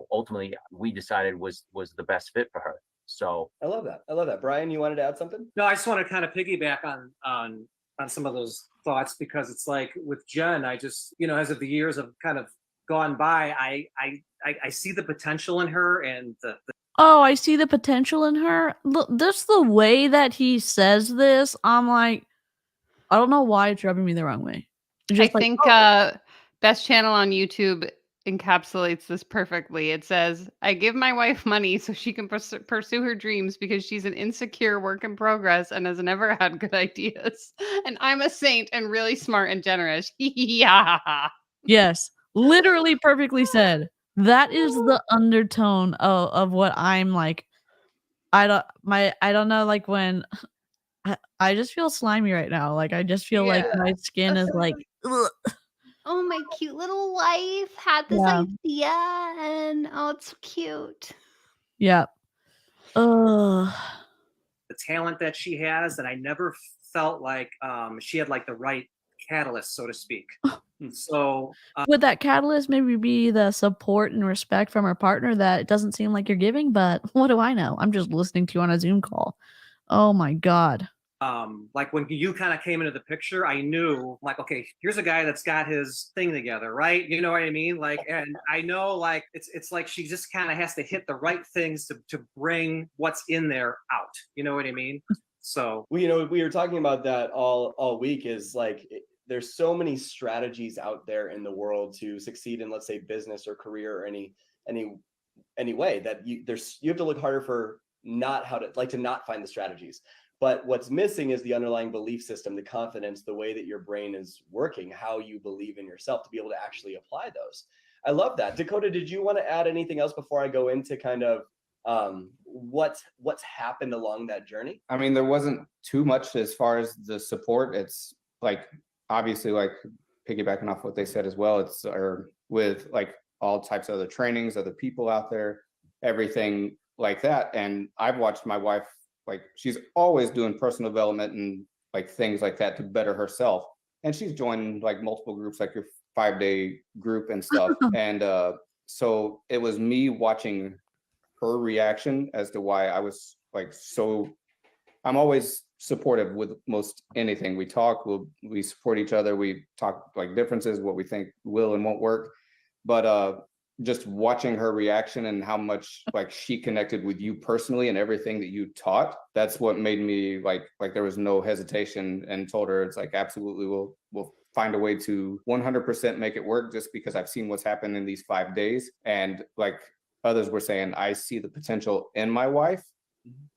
ultimately we decided was the best fit for her. So I love that. Brian, you wanted to add something? No, I just want to kind of piggyback on some of those thoughts, because it's like with Jen, I just, as of the years have kind of gone by, I see the potential in her, and Oh, I see the potential in her. Look, just the way that he says this, I'm like, I don't know why it's rubbing me the wrong way. I think Best Channel on YouTube encapsulates this perfectly. It says, I give my wife money so she can pursue her dreams because she's an insecure work in progress and has never had good ideas. And I'm a saint and really smart and generous. Yeah. Yes, literally perfectly said. That is the undertone of what I'm like. I don't know, like when I just feel slimy right now. Like I just feel like my skin is like, ugh. Oh, my cute little wife had this idea, and it's so cute. Yeah. the talent that she has, and I never felt like she had like the right catalyst, so to speak. So would that catalyst maybe be the support and respect from her partner that it doesn't seem like you're giving? But what do I know? I'm just listening to you on a Zoom call. Oh my God. like when you kind of came into the picture, I knew like, okay, here's a guy that's got his thing together, right? You know what I mean? Like, and I know like it's like she just kind of has to hit the right things to bring what's in there out. You know what I mean? So we were talking about that all week. Is like there's so many strategies out there in the world to succeed in, let's say, business or career or any way that you have to look harder for not find the strategies. But what's missing is the underlying belief system, the confidence, the way that your brain is working, how you believe in yourself to be able to actually apply those. I love that. Dakota, did you want to add anything else before I go into kind of what's happened along that journey? I mean, there wasn't too much as far as the support. It's like, obviously, like piggybacking off what they said as well, it's with like all types of other trainings, other people out there, everything like that. And I've watched my wife, like she's always doing personal development and like things like that to better herself. And she's joined like multiple groups, like your 5-day group and stuff. And so it was me watching her reaction as to why I was like, I'm always supportive with most anything. We talk, we support each other. We talk like differences, what we think will and won't work. But just watching her reaction and how much like she connected with you personally and everything that you taught, that's what made me like there was no hesitation, and told her it's like, absolutely, we'll find a way to 100% make it work, just because I've seen what's happened in these 5 days. And like others were saying, I see the potential in my wife,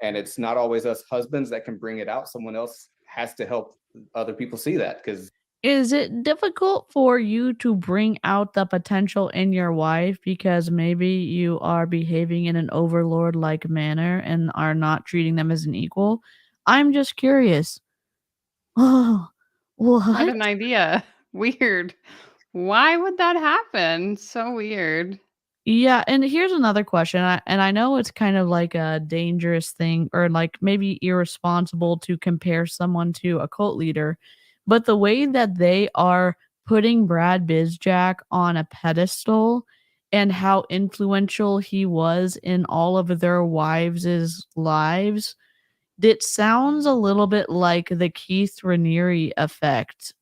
and it's not always us husbands that can bring it out. Someone else has to help other people see that. Because Is it difficult for you to bring out the potential in your wife because maybe you are behaving in an overlord-like manner and are not treating them as an equal? I'm just curious. Oh, What what? an idea. Weird. Why would that happen? So weird. Yeah, and here's another question. I know it's kind of like a dangerous thing, or like maybe irresponsible to compare someone to a cult leader, but the way that they are putting Brad Bizjack on a pedestal and how influential he was in all of their wives' lives, it sounds a little bit like the Keith Raniere effect.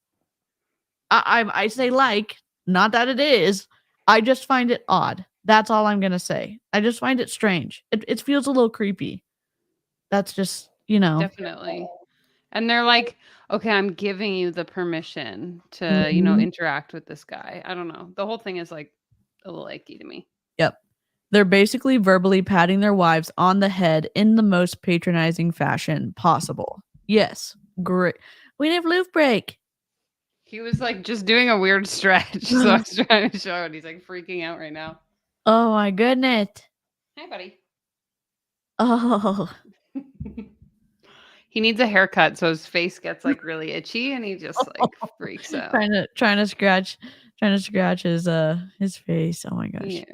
I say like, not that it is. I just find it odd. That's all I'm gonna say. I just find it strange. It feels a little creepy. That's just, Definitely. And they're like, okay, I'm giving you the permission to, Mhm. interact with this guy. I don't know. The whole thing is like a little icky to me. Yep. They're basically verbally patting their wives on the head in the most patronizing fashion possible. Yes, great. We have loof break. He was like just doing a weird stretch. So I was trying to show it. He's like freaking out right now. Oh my goodness. Hi, buddy. Oh. He needs a haircut, so his face gets like really itchy, and he just like freaks out. trying to scratch his face. Oh my gosh. Yeah.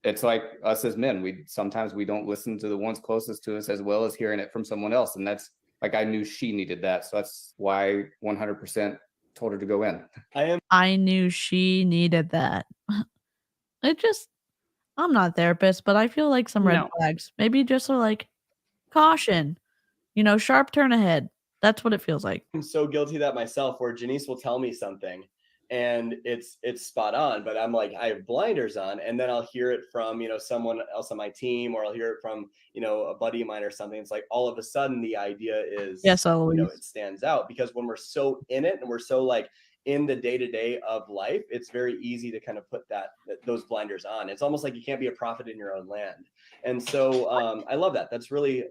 it's like us as men, sometimes we don't listen to the ones closest to us as well as hearing it from someone else. And that's like, I knew she needed that, so that's why 100% told her to go in. I knew she needed that. I'm not a therapist, but I feel like some red No. flags. Maybe just like caution, sharp turn ahead. That's what it feels like. I'm so guilty of that myself, where Janice will tell me something and it's spot on, but I'm like, I have blinders on, and then I'll hear it from, someone else on my team, or I'll hear it from, a buddy of mine or something. It's like all of a sudden the idea is, Yes, always. it stands out, because when we're so in it and we're so like in the day-to-day of life, it's very easy to kind of put those blinders on. It's almost like you can't be a prophet in your own land. And so I love that. That's really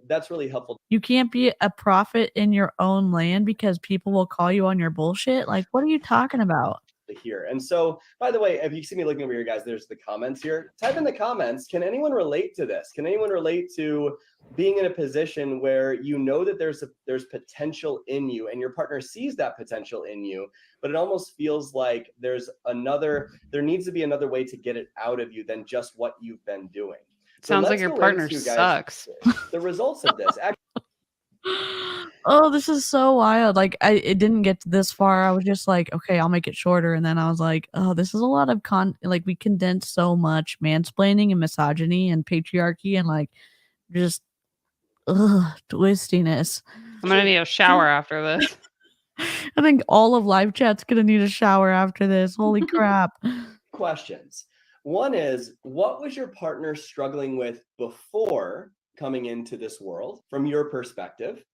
helpful. You can't be a prophet in your own land because people will call you on your bullshit. Like, what are you talking about? Here. And so, by the way, if you see me looking over here, guys, there's the comments here. Type in the comments. Can anyone relate to this? Can anyone relate to being in a position where that there's potential in you, and your partner sees that potential in you, but it almost feels like there needs to be another way to get it out of you than just what you've been doing. Sounds like your partner sucks. The results of this. Oh, this is so wild. Like, it didn't get this far. I was just like, okay, I'll make it shorter. And then I was like, oh, this is a lot of like, we condensed so much mansplaining and misogyny and patriarchy and like just twistiness. I'm gonna need a shower after this. I think all of live chat's gonna need a shower after this. Holy crap. Questions. One is, what was your partner struggling with before coming into this world from your perspective?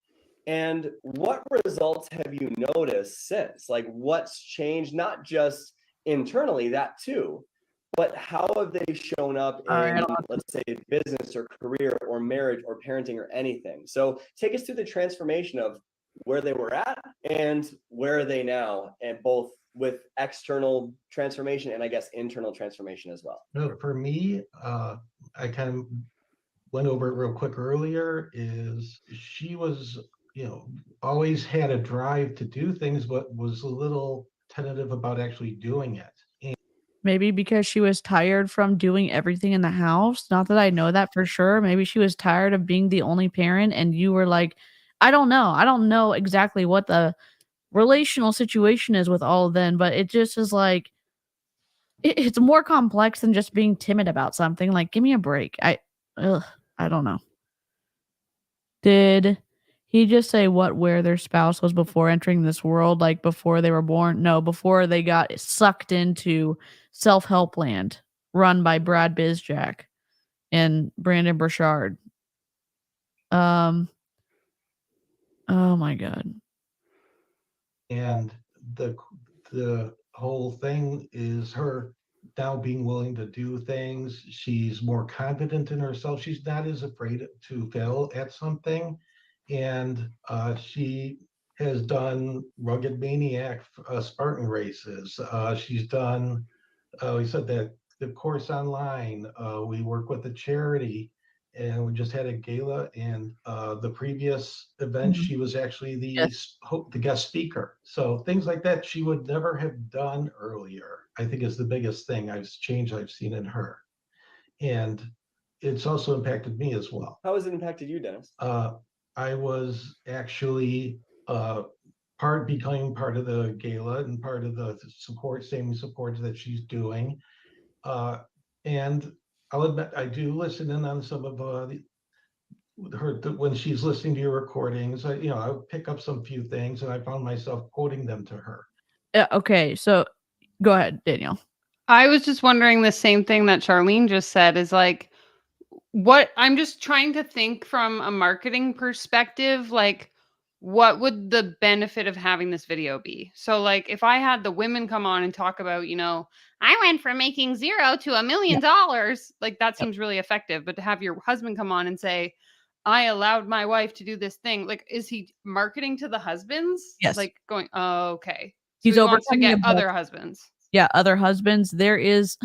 And what results have you noticed since? Like, what's changed, not just internally, that too, but how have they shown up in, let's say, business or career or marriage or parenting or anything? So take us through the transformation of where they were at and where are they now, and both with external transformation and I guess internal transformation as well. No, for me, I kind of went over it real quick earlier, is she was, always had a drive to do things, but was a little tentative about actually doing it. And maybe because she was tired from doing everything in the house. Not that I know that for sure. Maybe she was tired of being the only parent, and you were like, I don't know. I don't know exactly what the relational situation is with all of them, but it just is like it's more complex than just being timid about something. Like, give me a break. I don't know. Did he just say where their spouse was before entering this world, like before they were born? No, before they got sucked into self-help land run by Brad Bizjack and Brandon Burchard. Oh my God. And the whole thing is her now being willing to do things. She's more confident in herself. She's not as afraid to fail at something. And she has done rugged maniac Spartan races. She's done, we said that the course online. We work with a charity, and we just had a gala. And the previous event, Mhm. she was actually Yes. the guest speaker. So things like that she would never have done earlier, I think, is the biggest thing I've seen in her. And it's also impacted me as well. How has it impacted you, Dennis? I was actually becoming part of the gala and part of the same support that she's doing. And I'll admit, I do listen in on some of when she's listening to your recordings. I pick up some few things, and I found myself quoting them to her. Okay, so go ahead, Danielle. I was just wondering the same thing that Charlene just said, is like, what I'm just trying to think from a marketing perspective, like, what would the benefit of having this video be? So like, if I had the women come on and talk about, I went from making $0 to $1 million, like that seems really effective. But to have your husband come on and say, I allowed my wife to do this thing, like, is he marketing to the husbands? Yes. Like going, oh, okay. So He's he wants to overcoming get a book. other husbands. Yeah, other husbands. There is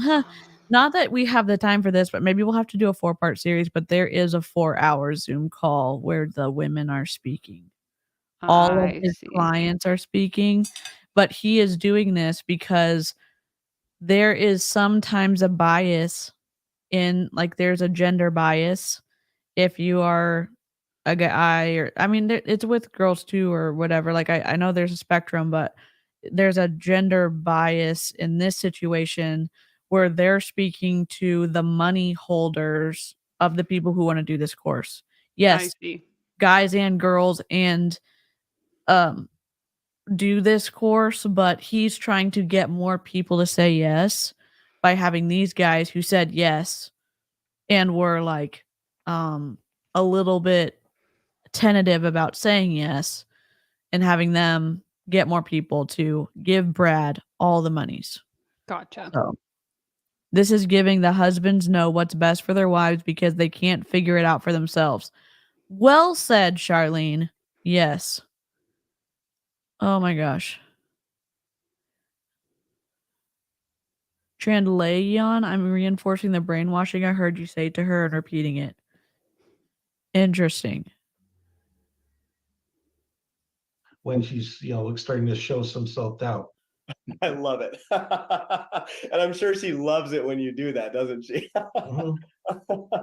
not that we have the time for this, but maybe we'll have to do a 4-part series. But there is a 4-hour Zoom call where the women are speaking. All of I his see. clients are speaking, but he is doing this because there is sometimes a bias in, like, there's a gender bias. If you are a guy, or I mean, it's with girls too, or whatever. Like, I know there's a spectrum, but there's a gender bias in this situation where they're speaking to the money holders of the people who want to do this course. I Yes, see. guys and girls and do this course, but he's trying to get more people to say yes by having these guys who said yes and were like a little bit tentative about saying yes, and having them get more people to give Brad all the monies. Gotcha. So this is giving the husbands know what's best for their wives because they can't figure it out for themselves. Well said, Charlene. Yes. Oh my gosh. Trandelayon, I'm reinforcing the brainwashing I heard you say to her and repeating it. Interesting. When she's, starting to show some self-doubt. I love it. And I'm sure she loves it when you do that, doesn't she?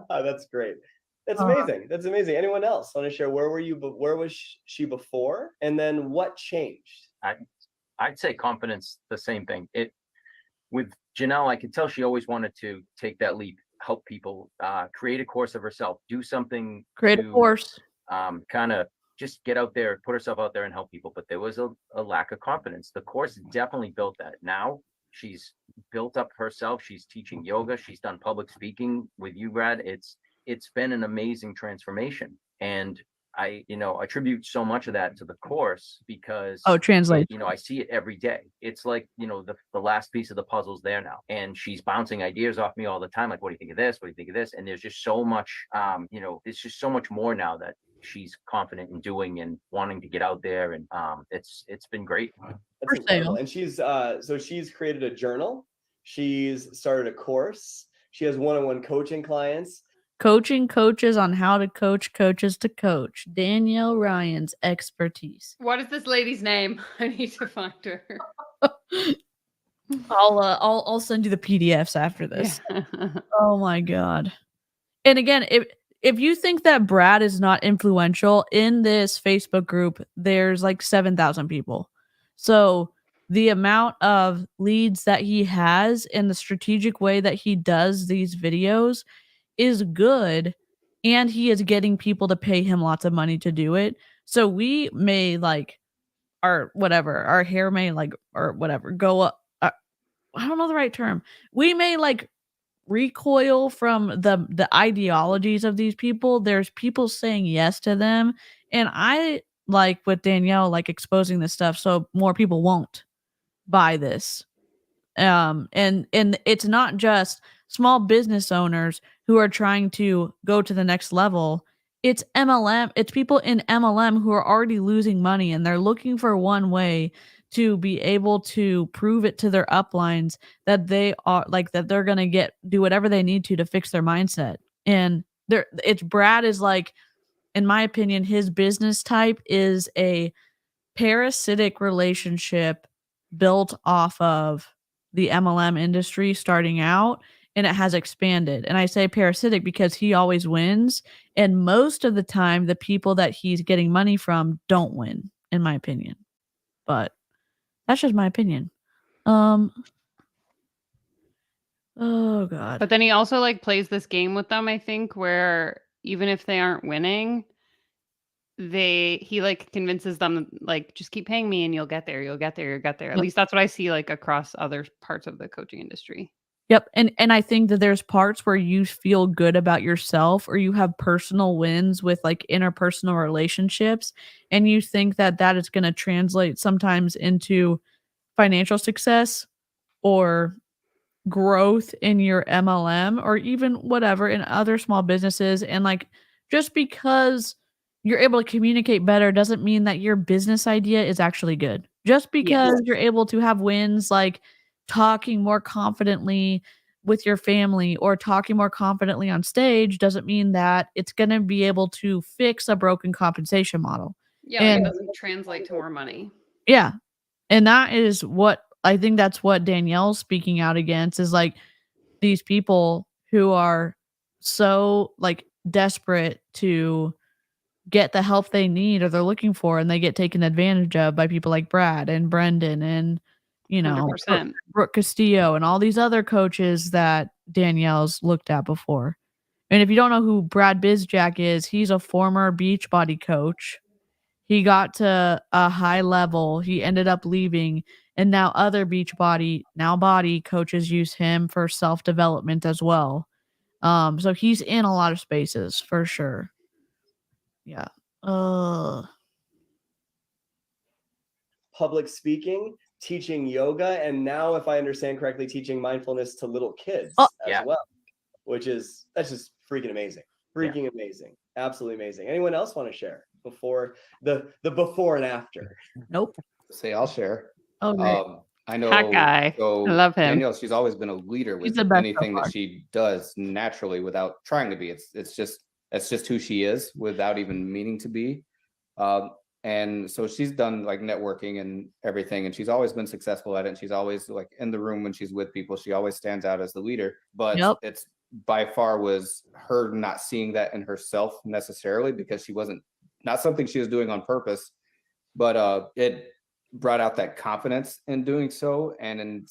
That's great. That's amazing. That's amazing. Anyone else want to share, where was she before? And then what changed? I'd say confidence, the same thing. With Janelle, I could tell she always wanted to take that leap, help people, create a course of herself, do something. Create a course. Kind of just get out there, put herself out there and help people. But there was a lack of confidence. The course definitely built that. Now she's built up herself. She's teaching yoga. She's done public speaking with you, Brad. It's been an amazing transformation. And I attribute so much of that to the course because translate. I see it every day. It's like, the last piece of the puzzle's there now. And she's bouncing ideas off me all the time. Like, what do you think of this? What do you think of this? And there's just so much, there's just so much more now that she's confident in doing and wanting to get out there. And it's been great. That's incredible. And she's created a journal. She's started a course. She has one-on-one coaching clients. Coaching coaches on how to coach coaches to coach. Danielle Ryan's expertise. What is this lady's name? I need to find her. I'll send you the PDFs after this. Yeah. Oh my God. And again, if you think that Brad is not influential in this Facebook group, there's like 7,000 people. So the amount of leads that he has and the strategic way that he does these videos is good, and he is getting people to pay him lots of money to do it. So we may like our hair may like or whatever go up. I don't know the right term. We may like recoil from the ideologies of these people. There's people saying yes to them, and I like with Danielle like exposing this stuff so more people won't buy this. And it's not just small business owners who are trying to go to the next level. It's MLM, it's people in MLM who are already losing money, and they're looking for one way to be able to prove it to their uplines that they are like that they're going to do whatever they need to fix their mindset. And it's Brad is like, in my opinion, his business type is a parasitic relationship built off of the MLM industry starting out, and it has expanded. And I say parasitic because he always wins, and most of the time the people that he's getting money from don't win, in my opinion. But that's just my opinion. Oh god. But then he also like plays this game with them, I think, where even if they aren't winning, he like convinces them like just keep paying me and you'll get there. You'll get there. You'll get there. At least that's what I see like across other parts of the coaching industry. Yep. And I think that there's parts where you feel good about yourself, or you have personal wins with like interpersonal relationships, and you think that that is going to translate sometimes into financial success or growth in your MLM or even whatever in other small businesses. And like, just because you're able to communicate better doesn't mean that your business idea is actually good. Just because you're able to have wins like talking more confidently with your family or talking more confidently on stage doesn't mean that it's going to be able to fix a broken compensation model. Yeah, and it doesn't translate to more money. Yeah. And that is what I think that's what Danielle's speaking out against, is like these people who are so like desperate to get the help they need or they're looking for, and they get taken advantage of by people like Brad and Brendan and, you know, 100%. Brooke Castillo and all these other coaches that Danielle's looked at before. And if you don't know who Brad Bizjack is, he's a former Beachbody coach. He got to a high level. He ended up leaving, and now other Beachbody, now body coaches use him for self-development as well. So he's in a lot of spaces for sure. Yeah. Public speaking, teaching yoga, and now, if I understand correctly, teaching mindfulness to little kids as well, that's just freaking amazing. Amazing. Absolutely amazing. Anyone else want to share before the before and after? Nope. Say I'll share. Okay. I know. Hot guy. So I love him. Danielle, she's always been a leader with anything that she does naturally without trying to be. It's just who she is without even meaning to be. And so she's done like networking and everything, and she's always been successful at it. And she's always like in the room when she's with people. She always stands out as the leader. But it's by far was her not seeing that in herself necessarily, because she wasn't, not something she was doing on purpose, but it brought out that confidence in doing so, and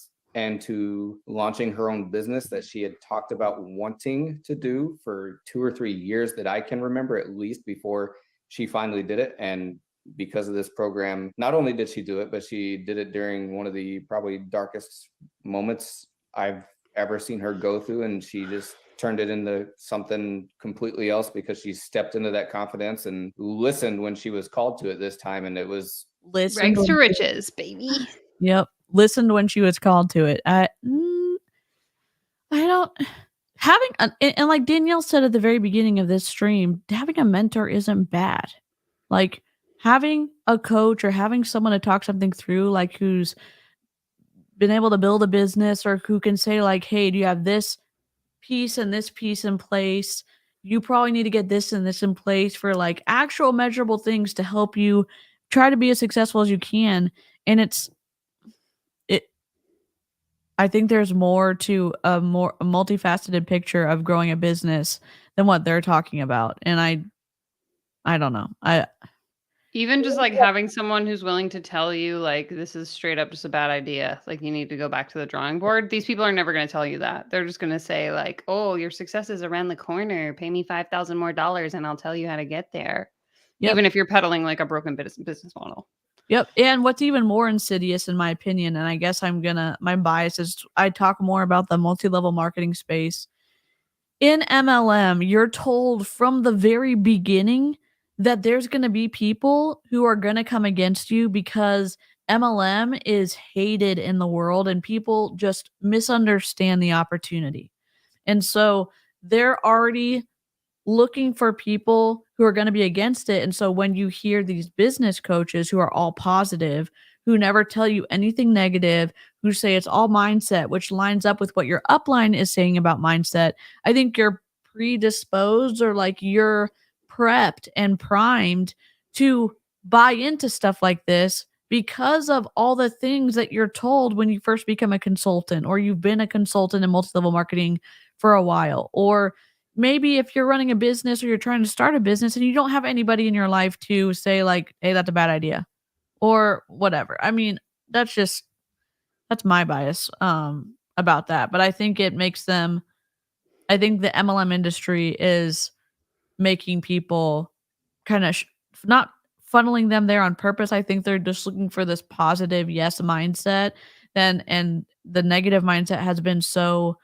to launching her own business that she had talked about wanting to do for 2 or 3 years that I can remember, at least, before she finally did it. And because of this program, not only did she do it, but she did it during one of the probably darkest moments I've ever seen her go through, and she just turned it into something completely else because she stepped into that confidence and listened when she was called to it this time. And it was rags to riches, baby. Yep. Listened when she was called to it. I don't and like Danielle said at the very beginning of this stream, having a mentor isn't bad. Like having a coach or having someone to talk something through, like who's been able to build a business, or who can say like, hey, do you have this piece and this piece in place? You probably need to get this and this in place for like actual measurable things to help you try to be as successful as you can. And I think there's more to a more multifaceted picture of growing a business than what they're talking about. And I don't know. Even just like having someone who's willing to tell you like this is straight up just a bad idea, like you need to go back to the drawing board. These people are never going to tell you that. They're just going to say like, oh, your success is around the corner, pay me $5,000 more and I'll tell you how to get there. Yep. Even if you're peddling like a broken business model. Yep. And what's even more insidious, in my opinion, and I guess my bias is I talk more about the multi-level marketing space. In MLM, you're told from the very beginning that there's going to be people who are going to come against you because MLM is hated in the world and people just misunderstand the opportunity. And so they're already looking for people who are going to be against it. And so when you hear these business coaches who are all positive, who never tell you anything negative, who say it's all mindset, which lines up with what your upline is saying about mindset, I think you're predisposed or like you're prepped and primed to buy into stuff like this because of all the things that you're told when you first become a consultant, or you've been a consultant in multi-level marketing for a while, or maybe if you're running a business or you're trying to start a business and you don't have anybody in your life to say like, hey, that's a bad idea or whatever. I mean, that's my bias about that. But I think it makes them, I think the MLM industry is making people kind of not funneling them there on purpose. I think they're just looking for this positive yes mindset. And the negative mindset has been so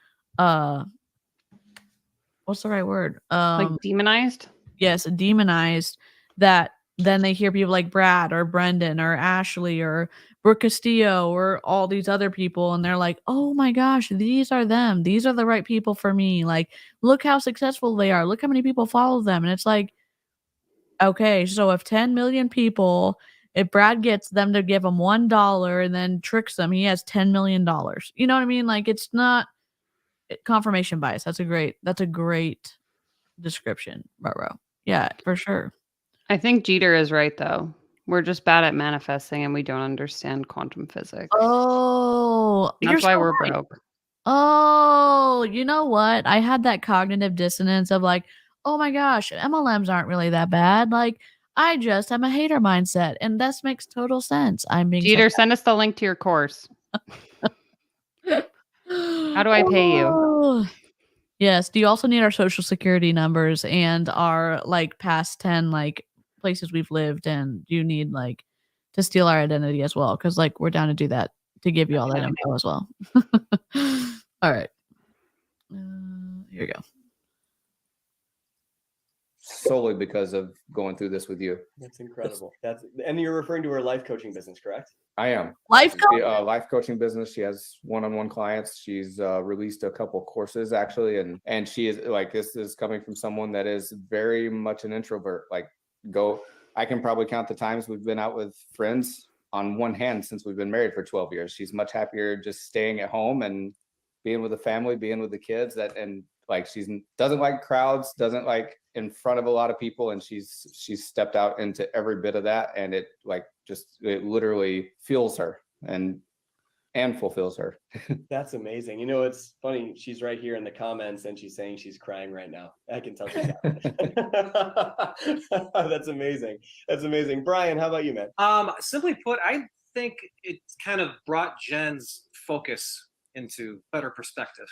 what's the right word? Like demonized? Yes, demonized, that then they hear people like Brad or Brendan or Ashley or Brooke Castillo or all these other people, and they're like, oh my gosh, these are them. These are the right people for me. Like, look how successful they are. Look how many people follow them. And it's like, okay, so if 10 million people, if Brad gets them to give him $1 and then tricks them, he has $10 million. You know what I mean? Like, it's not confirmation bias. That's a great description, Roro. Yeah, for sure. I think Jeter is right though. We're just bad at manifesting and we don't understand quantum physics. Oh, That's why so we're right. broke. Oh, you know what? I had that cognitive dissonance of like, oh my gosh, MLMs aren't really that bad. Like, I just have a hater mindset, and this makes total sense. I'm being Jeter, send us the link to your course. How do I pay you? Oh. Yes. Do you also need our social security numbers and our like past 10 like places we've lived, and do you need like to steal our identity as well? Because like we're down to do that, to give you all that info as well. All right. Here we go. Solely because of going through this with you. That's incredible. And you're referring to her life coaching business, correct? I am. Life coach? Life coaching business. She has one-on-one clients. She's released a couple courses actually, and she is like, this is coming from someone that is very much an introvert. Like, I can probably count the times we've been out with friends on one hand since we've been married for 12 years. She's much happier just staying at home and being with the family, being with the kids. And like, she doesn't like crowds, doesn't like in front of a lot of people, and she's stepped out into every bit of that, and it like it literally fuels her and fulfills her. That's amazing. You know, it's funny, she's right here in the comments and she's saying she's crying right now. I can tell she's happy. That's amazing. That's amazing. Brian, how about you, man? Simply put, I think it kind of brought Jen's focus into better perspective.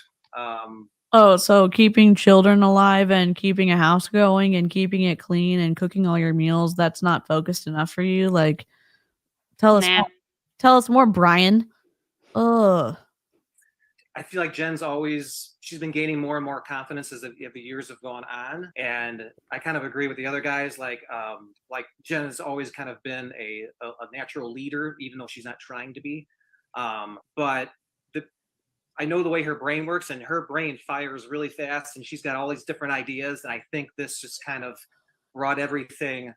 Oh, so keeping children alive and keeping a house going and keeping it clean and cooking all your meals, that's not focused enough for you? Like, tell us more, Brian. Ugh. I feel like she's been gaining more and more confidence as the years have gone on. And I kind of agree with the other guys. Like Jen has always kind of been a natural leader, even though she's not trying to be. But I know the way her brain works, and her brain fires really fast, and she's got all these different ideas. And I think this just kind of brought everything,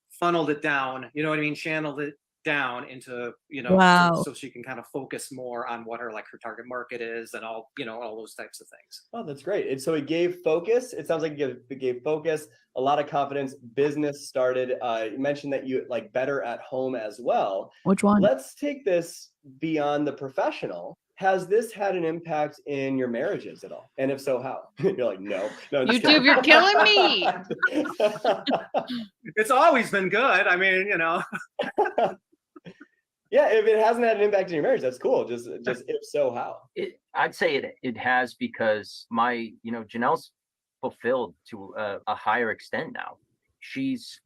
funneled it down, you know what I mean? Channeled it down into, Wow. so she can kind of focus more on what her target market is and all those types of things. Oh, that's great. And so it gave focus. It sounds like it gave focus, a lot of confidence. Business started. You mentioned that you like better at home as well. Which one? Let's take this beyond the professional. has this had an impact in your marriages at all? And if so, how? You're like, no. I'm just YouTube, you're killing me. It's always been good. I mean, Yeah, if it hasn't had an impact in your marriage, that's cool. Just if so, how? I'd say it has, because Janelle's fulfilled to a higher extent now. She's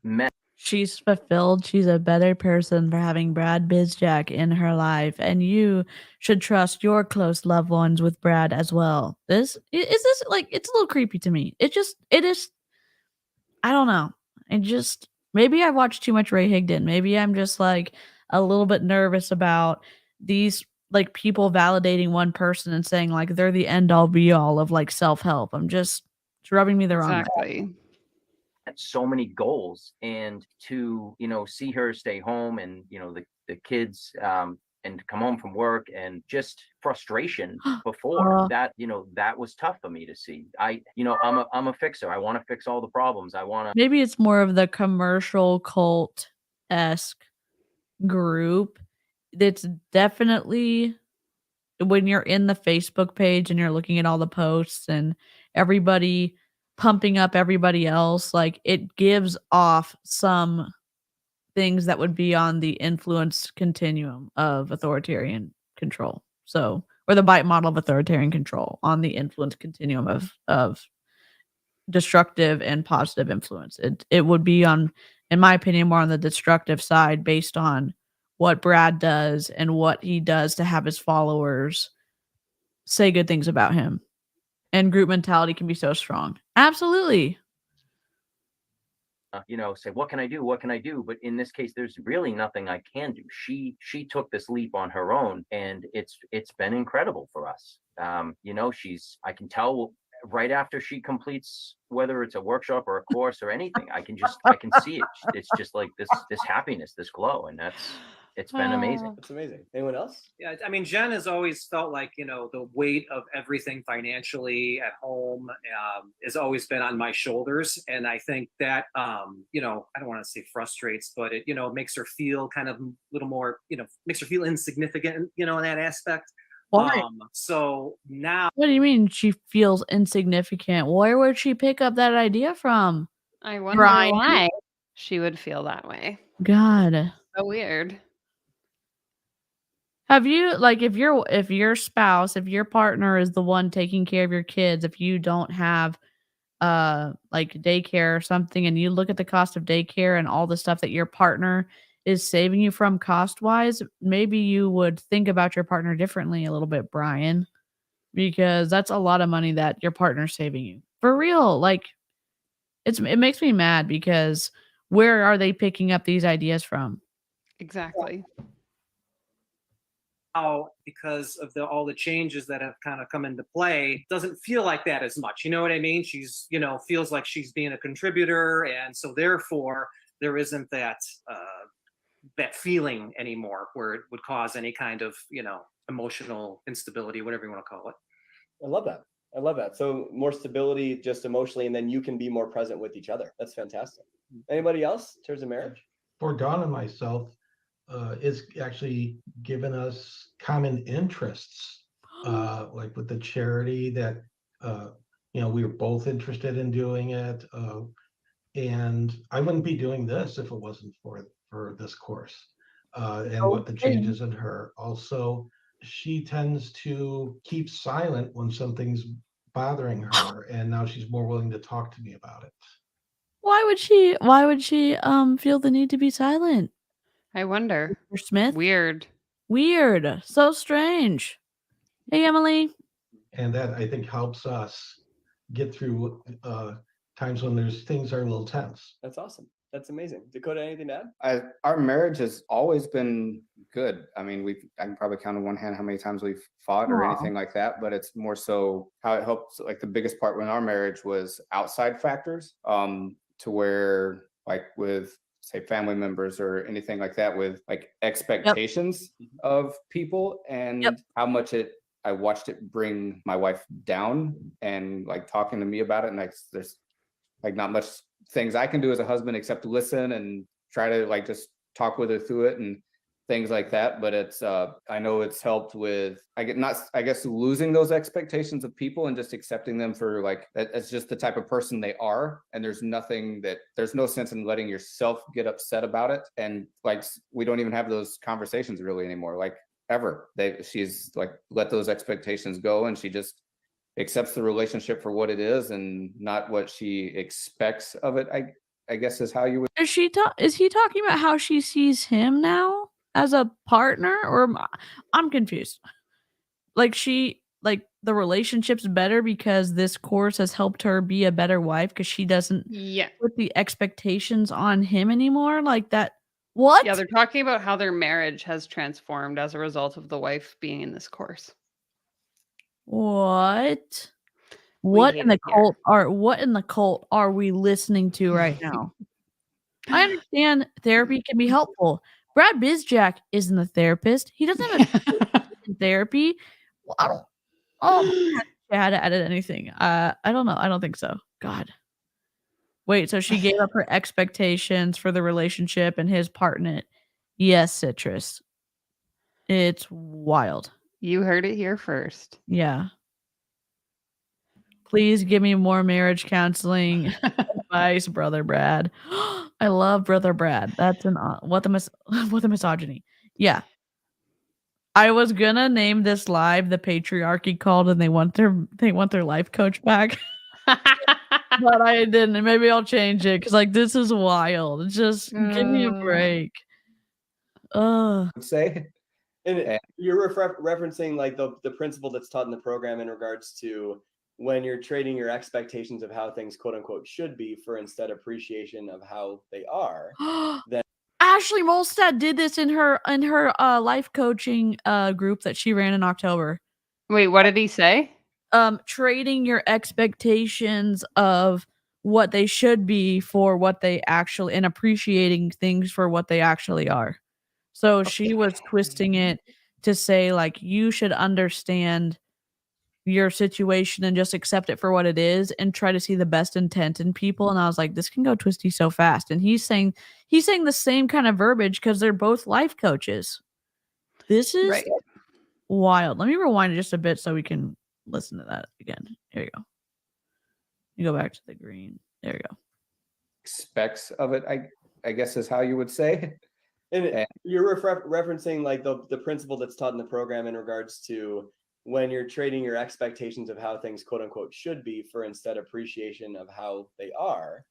fulfilled. She's a better person for having Brad Bizjack in her life, and you should trust your close loved ones with Brad as well. This like, it's a little creepy to me. It is. I don't know. Maybe I watched too much Ray Higdon. Maybe I'm just like a little bit nervous about these like people validating one person and saying like they're the end all be all of like self-help. It's rubbing me the wrong way. Exactly. so many goals, and to see her stay home, and the kids and come home from work, and just frustration before that, that was tough for me to see. I'm a fixer. I want to fix all the problems. Maybe it's more of the commercial cult-esque group. That's definitely, when you're in the Facebook page and you're looking at all the posts and everybody pumping up everybody else, like it gives off some things that would be on the influence continuum of authoritarian control. So, or the bite model of authoritarian control on the influence continuum of destructive and positive influence. It would be on, in my opinion, more on the destructive side based on what Brad does and what he does to have his followers say good things about him. And group mentality can be so strong. Absolutely. Say, what can I do? But in this case, there's really nothing I can do. She took this leap on her own, and it's been incredible for us. I can tell right after she completes, whether it's a workshop or a course or anything, I can see it. It's just like this happiness, this glow, and it's been amazing. It's amazing. Anyone else? Yeah, I mean, Jen has always felt like, the weight of everything financially at home has always been on my shoulders. And I think that, I don't want to say frustrates, but it, makes her feel kind of a little more, makes her feel insignificant, in that aspect. Why? So now. What do you mean she feels insignificant? Where would she pick up that idea from? I wonder why she would feel that way. God. So weird. Have you, like, if your spouse, if your partner is the one taking care of your kids, if you don't have like daycare or something, and you look at the cost of daycare and all the stuff that your partner is saving you from cost wise, maybe you would think about your partner differently a little bit, Brian, because that's a lot of money that your partner's saving you. For real. Like, it makes me mad, because where are they picking up these ideas from? Exactly. Because of all the changes that have kind of come into play, doesn't feel like that as much. You know what I mean? She's, feels like she's being a contributor. And so therefore there isn't that feeling anymore where it would cause any kind of, emotional instability, whatever you want to call it. I love that. So more stability just emotionally, and then you can be more present with each other. That's fantastic. Anybody else in terms of marriage? For Dawn and myself, it's actually given us common interests, like with the charity that, we were both interested in doing it. And I wouldn't be doing this if it wasn't for this course and what the changes in her. Also, she tends to keep silent when something's bothering her, and now she's more willing to talk to me about it. Why would she feel the need to be silent? I wonder. Mr. Smith? Weird. So strange. Hey, Emily. And that, I think, helps us get through times when things are a little tense. That's awesome. That's amazing. Dakota, anything to add? Our marriage has always been good. I mean, I can probably count on one hand how many times we've fought or anything like that, but it's more so how it helps. Like, the biggest part in our marriage was outside factors, to where, like, with, say, family members or anything like that, with like expectations of people, and how much I watched it bring my wife down, and like talking to me about it. And like, there's like not much things I can do as a husband except to listen and try to like just talk with her through it. And things like that. But it's I know it's helped with I guess losing those expectations of people and just accepting them for like that's just the type of person they are, and there's no sense in letting yourself get upset about it. And like we don't even have those conversations really anymore, like ever. She's like let those expectations go, and she just accepts the relationship for what it is and not what she expects of it. I guess is how you would. Is he talking about how she sees him now as a partner, or I'm confused. Like the relationship's better because this course has helped her be a better wife because she doesn't put the expectations on him anymore, like that. What? Yeah, they're talking about how their marriage has transformed as a result of the wife being in this course. What? What in the cult are we listening to right now? I understand therapy can be helpful. Brad Bizjack isn't a therapist. He doesn't have a therapy. Well, I don't. Oh, I had to edit anything. I don't know. I don't think so. God. Wait. So she gave up her expectations for the relationship and his part in it. Yes, Citrus. It's wild. You heard it here first. Yeah. Please give me more marriage counseling advice, Brother Brad. I love Brother Brad. That's what the misogyny. Yeah. I was gonna name this live the Patriarchy called and they want their life coach back. But I didn't. Maybe I'll change it because like this is wild. Just give me a break. Say. And you're referencing like the principle that's taught in the program in regards to when you're trading your expectations of how things quote unquote should be for instead appreciation of how they are. Then Ashley Molstad did this in her life coaching group that she ran in October. Wait, what did he say? Trading your expectations of what they should be for what they actually, and appreciating things for what they actually are. So she was twisting it to say like you should understand your situation and just accept it for what it is and try to see the best intent in people. And I was like, this can go twisty so fast. And he's saying the same kind of verbiage because they're both life coaches. This is wild. Let me rewind it just a bit so we can listen to that again. Here you go. You go back to the green. There you go. Expects of it, I guess is how you would say. And you're referencing like the principle that's taught in the program in regards to when you're trading your expectations of how things quote unquote should be for instead appreciation of how they are,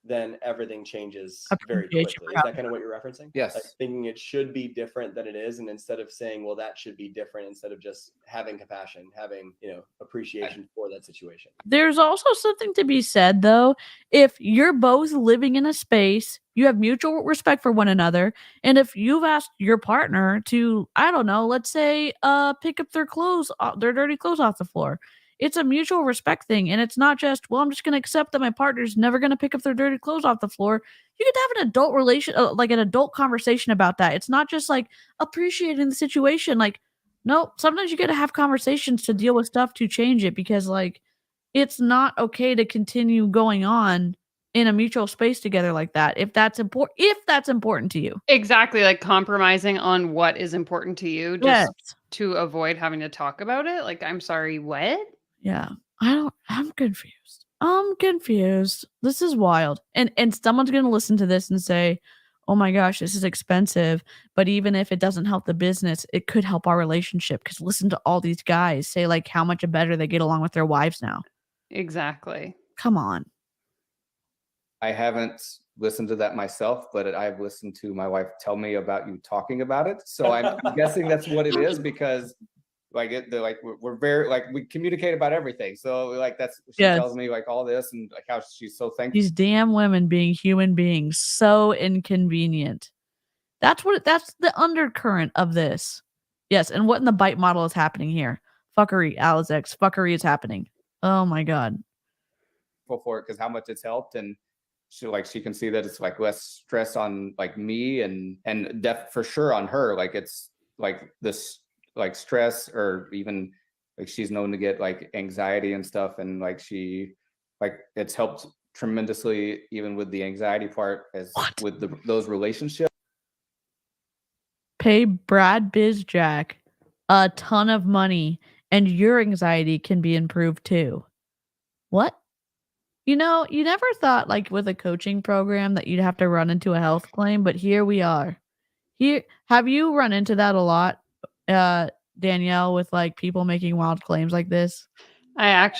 then everything changes very quickly. Is that kind of what you're referencing? Yes. Like thinking it should be different than it is, and instead of saying, well, that should be different, instead of just having compassion, having, appreciation for that situation. There's also something to be said though. If you're both living in a space, you have mutual respect for one another, and if you've asked your partner to, I don't know, let's say pick up their dirty clothes off the floor. It's a mutual respect thing, and it's not just, well, I'm just going to accept that my partner's never going to pick up their dirty clothes off the floor. You could have an adult like an adult conversation about that. It's not just like appreciating the situation. Like, no, sometimes you got to have conversations to deal with stuff to change it because, like, it's not okay to continue going on in a mutual space together like that. If that's important to you. Exactly, like compromising on what is important to you just to avoid having to talk about it. Like, I'm sorry, what? Yeah. I'm confused. This is wild. And someone's going to listen to this and say, "Oh my gosh, this is expensive." But even if it doesn't help the business, it could help our relationship cuz listen to all these guys say like how much better they get along with their wives now. Exactly. Come on. I haven't listened to that myself, but I've listened to my wife tell me about you talking about it. So I'm guessing that's what it is because we're very like we communicate about everything. So like she tells me like all this and like how she's so thankful. These damn women being human beings, so inconvenient. That's the undercurrent of this. Yes, and what in the bite model is happening here? Fuckery, Alex. Fuckery is happening. Oh my god. For it because how much it's helped, and she can see that it's like less stress on like me and for sure on her. Like it's like this like stress or even like she's known to get like anxiety and stuff, and like it's helped tremendously even with the anxiety part as with those relationships. pay Brad Bizjack a ton of money and your anxiety can be improved too. What? You know, you never thought like with a coaching program that you'd have to run into a health claim, but here we are. Here, have you run into that a lot, Danielle, with like people making wild claims like this? I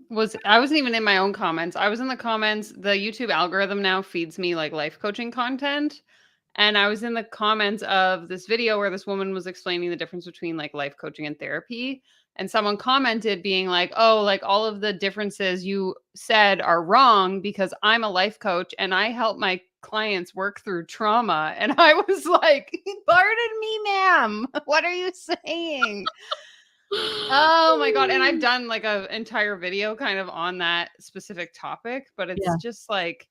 wasn't even in my own comments. I was in the comments. The YouTube algorithm now feeds me like life coaching content. And I was in the comments of this video where this woman was explaining the difference between like life coaching and therapy. And someone commented being like, oh, like all of the differences you said are wrong because I'm a life coach and I help my clients work through trauma. And I was like, pardon me, ma'am. What are you saying? Oh my God. And I've done like an entire video kind of on that specific topic, but it's just like,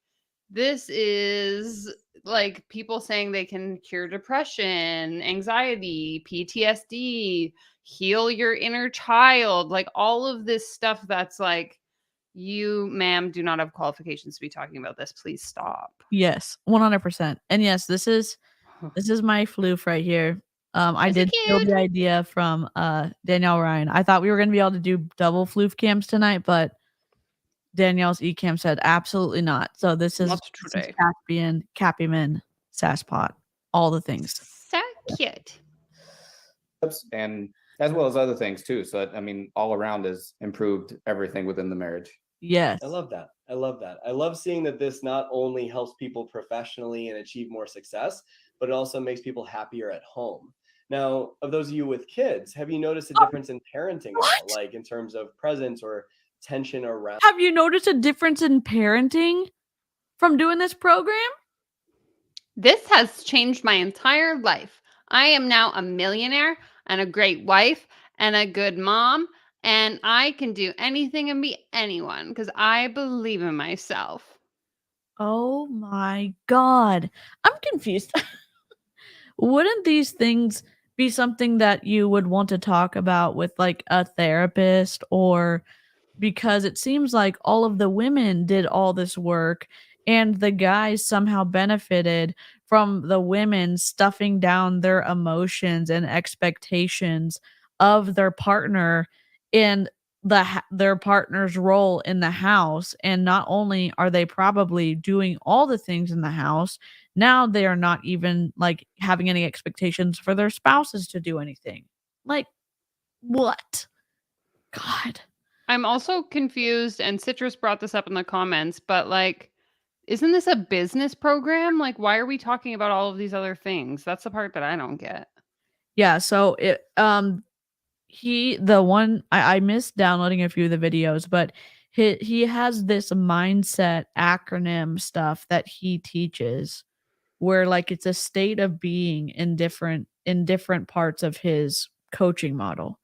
this is like people saying they can cure depression, anxiety, PTSD, heal your inner child, like all of this stuff that's like, you, ma'am, do not have qualifications to be talking about this. Please stop. Yes, 100%. And yes, this is my floof right here. I did steal the idea from Danielle Ryan. I thought we were going to be able to do double floof cams tonight, but Danielle's eCam said absolutely not. So this is Capiman, Sasspot, all the things. So cute. And as well as other things too. So I mean, all around has improved everything within the marriage. Yes. I love that. I love that. I love seeing that this not only helps people professionally and achieve more success, but it also makes people happier at home. Now, of those of you with kids, have you noticed a difference in parenting at all, like in terms of presence or tension around? Have you noticed a difference in parenting from doing this program? This has changed my entire life. I am now a millionaire and a great wife and a good mom, and I can do anything and be anyone because I believe in myself. Oh my God. I'm confused. Wouldn't these things be something that you would want to talk about with like a therapist, or because it seems like all of the women did all this work and the guys somehow benefited from the women stuffing down their emotions and expectations of their partner in their partner's role in the house. And not only are they probably doing all the things in the house, now they are not even like having any expectations for their spouses to do anything. Like, what? God. I'm also confused, and Citrus brought this up in the comments, but like, isn't this a business program? Like, why are we talking about all of these other things? That's the part that I don't get. Yeah, so I missed downloading a few of the videos, but he has this mindset acronym stuff that he teaches where like it's a state of being in different parts of his coaching model.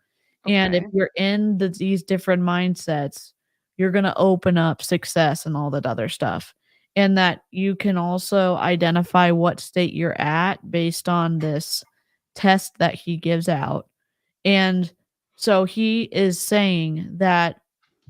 And if you're in these different mindsets, you're going to open up success and all that other stuff. And that you can also identify what state you're at based on this test that he gives out. And so he is saying that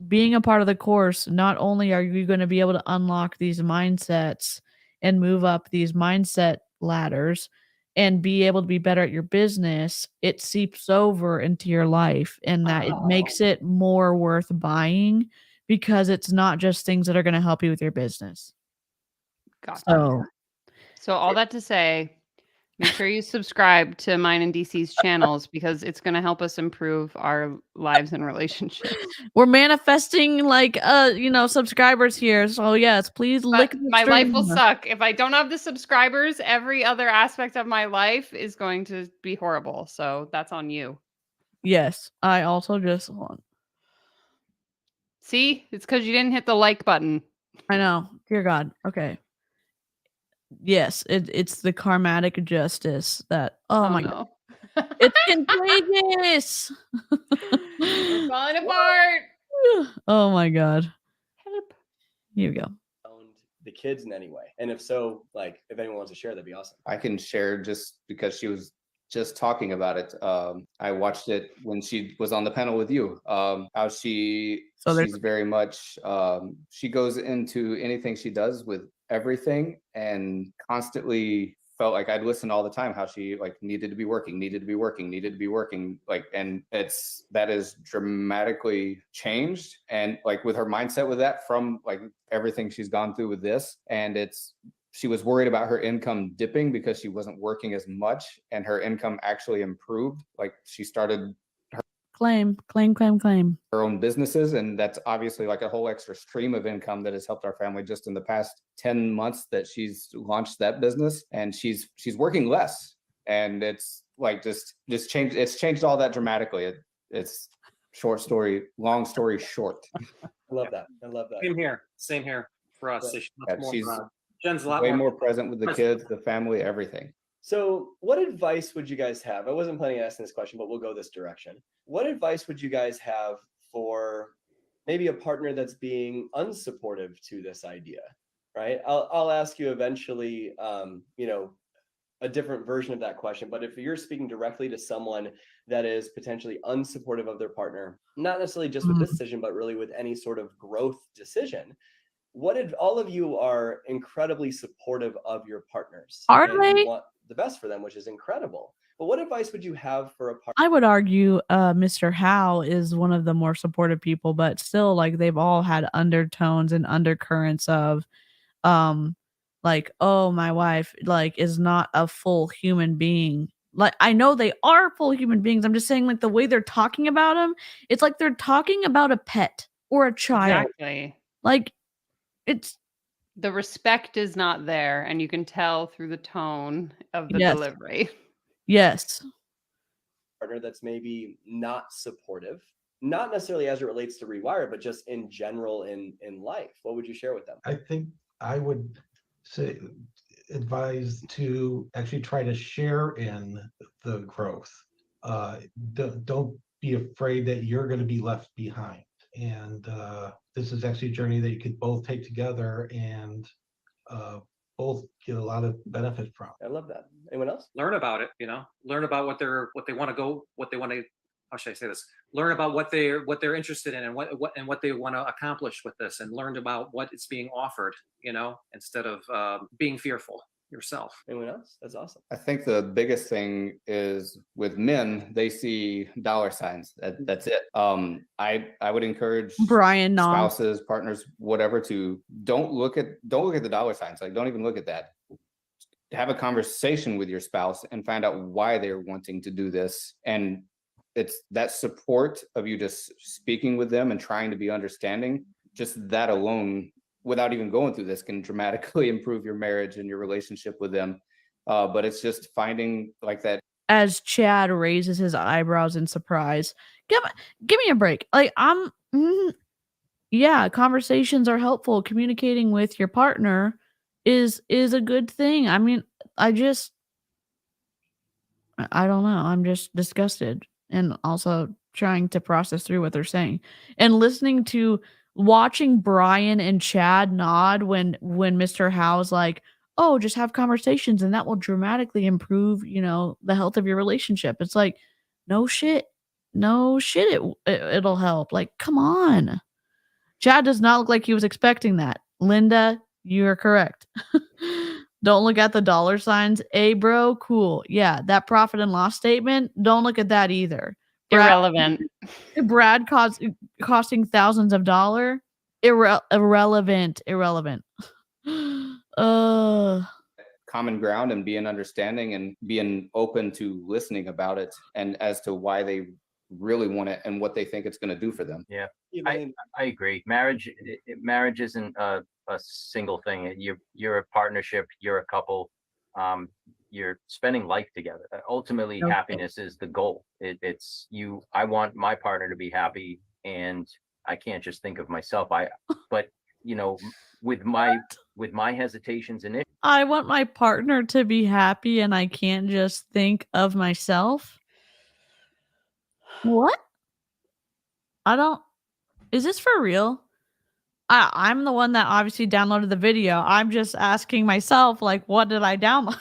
being a part of the course, not only are you going to be able to unlock these mindsets and move up these mindset ladders and be able to be better at your business, it seeps over into your life, and that it makes it more worth buying because it's not just things that are going to help you with your business. Gotcha. So all that to say, make sure you subscribe to mine and DC's channels because it's going to help us improve our lives and relationships. We're manifesting like subscribers here. So yes, please lick my life will suck. If I don't have the subscribers, every other aspect of my life is going to be horrible. So that's on you. Yes, I also just want. See, it's because you didn't hit the like button. I know. Dear God. Okay. Yes, it's the karmatic justice that. Oh my God. It's contagious. We're falling apart. Oh my God. Help. Here we go. The kids in any way? And if so, like if anyone wants to share, that'd be awesome. I can share just because she was just talking about it. I watched it when she was on the panel with you. How she's very much she goes into anything she does with everything and constantly felt like I'd listen all the time how she like needed to be working, like, and that is dramatically changed. And like with her mindset with that from like everything she's gone through with this, and she was worried about her income dipping because she wasn't working as much, and her income actually improved. Like she started claim her own businesses, and that's obviously like a whole extra stream of income that has helped our family just in the past 10 months that she's launched that business. And she's working less, and it's like just changed. It's changed all that dramatically. It's long story short. I love that. Same here for us. Yeah, she's Jen's a lot way more present with the kids, the family, everything. So what advice would you guys have? I wasn't planning on asking this question, but we'll go this direction. What advice would you guys have for maybe a partner that's being unsupportive to this idea, right? I'll ask you eventually, a different version of that question. But if you're speaking directly to someone that is potentially unsupportive of their partner, not necessarily just with this decision, but really with any sort of growth decision, all of you are incredibly supportive of your partners. Are and they? You want the best for them, which is incredible. But what advice would you have for a partner? I would argue Mr. Howe is one of the more supportive people, but still like they've all had undertones and undercurrents of like, oh, my wife like is not a full human being. Like I know they are full human beings. I'm just saying like the way they're talking about them, it's like they're talking about a pet or a child. Exactly. Like it's the respect is not there, and you can tell through the tone of the delivery. Yes. Partner that's maybe not supportive, not necessarily as it relates to Rewire, but just in general in life. What would you share with them? I think I would advise to actually try to share in the growth. Don't be afraid that you're going to be left behind. And this is actually a journey that you could both take together and both get a lot of benefit from. I love that. Anyone else? Learn about it, learn about what they want to how should I say this? Learn about what they're interested in and what they want to accomplish with this, and learn about what is being offered, instead of being fearful yourself. Anyone else? That's awesome. I think the biggest thing is with men, they see dollar signs. That's it. I would encourage Brian, spouses, partners, whatever, to don't look at the dollar signs. Like don't even look at that. Have a conversation with your spouse and find out why they're wanting to do this. And it's that support of you just speaking with them and trying to be understanding. Just that alone, without even going through this, can dramatically improve your marriage and your relationship with them. But it's just finding like that. As Chad raises his eyebrows in surprise, give me a break. Like conversations are helpful. Communicating with your partner is a good thing. I mean, I don't know. I'm just disgusted and also trying to process through what they're saying and watching Brian and Chad nod when Mr. Howe's like, oh, just have conversations and that will dramatically improve, the health of your relationship. It's like, no shit, it'll help. Like, come on. Chad does not look like he was expecting that. Linda, you are correct. Don't look at the dollar signs. Hey, bro, cool. Yeah, that profit and loss statement, don't look at that either. Irrelevant. Brad costing thousands of dollars. Irrelevant. Common ground and being understanding and being open to listening about it and as to why they really want it and what they think it's going to do for them. Yeah, I agree. Marriage isn't a single thing. You're a partnership. You're a couple. You're spending life together. Ultimately, happiness is the goal. It's you. I want my partner to be happy, and I can't just think of myself. But with my hesitations and issues, I want my partner to be happy, and I can't just think of myself. What? Is this for real? I'm the one that obviously downloaded the video. I'm just asking myself, like, what did I download?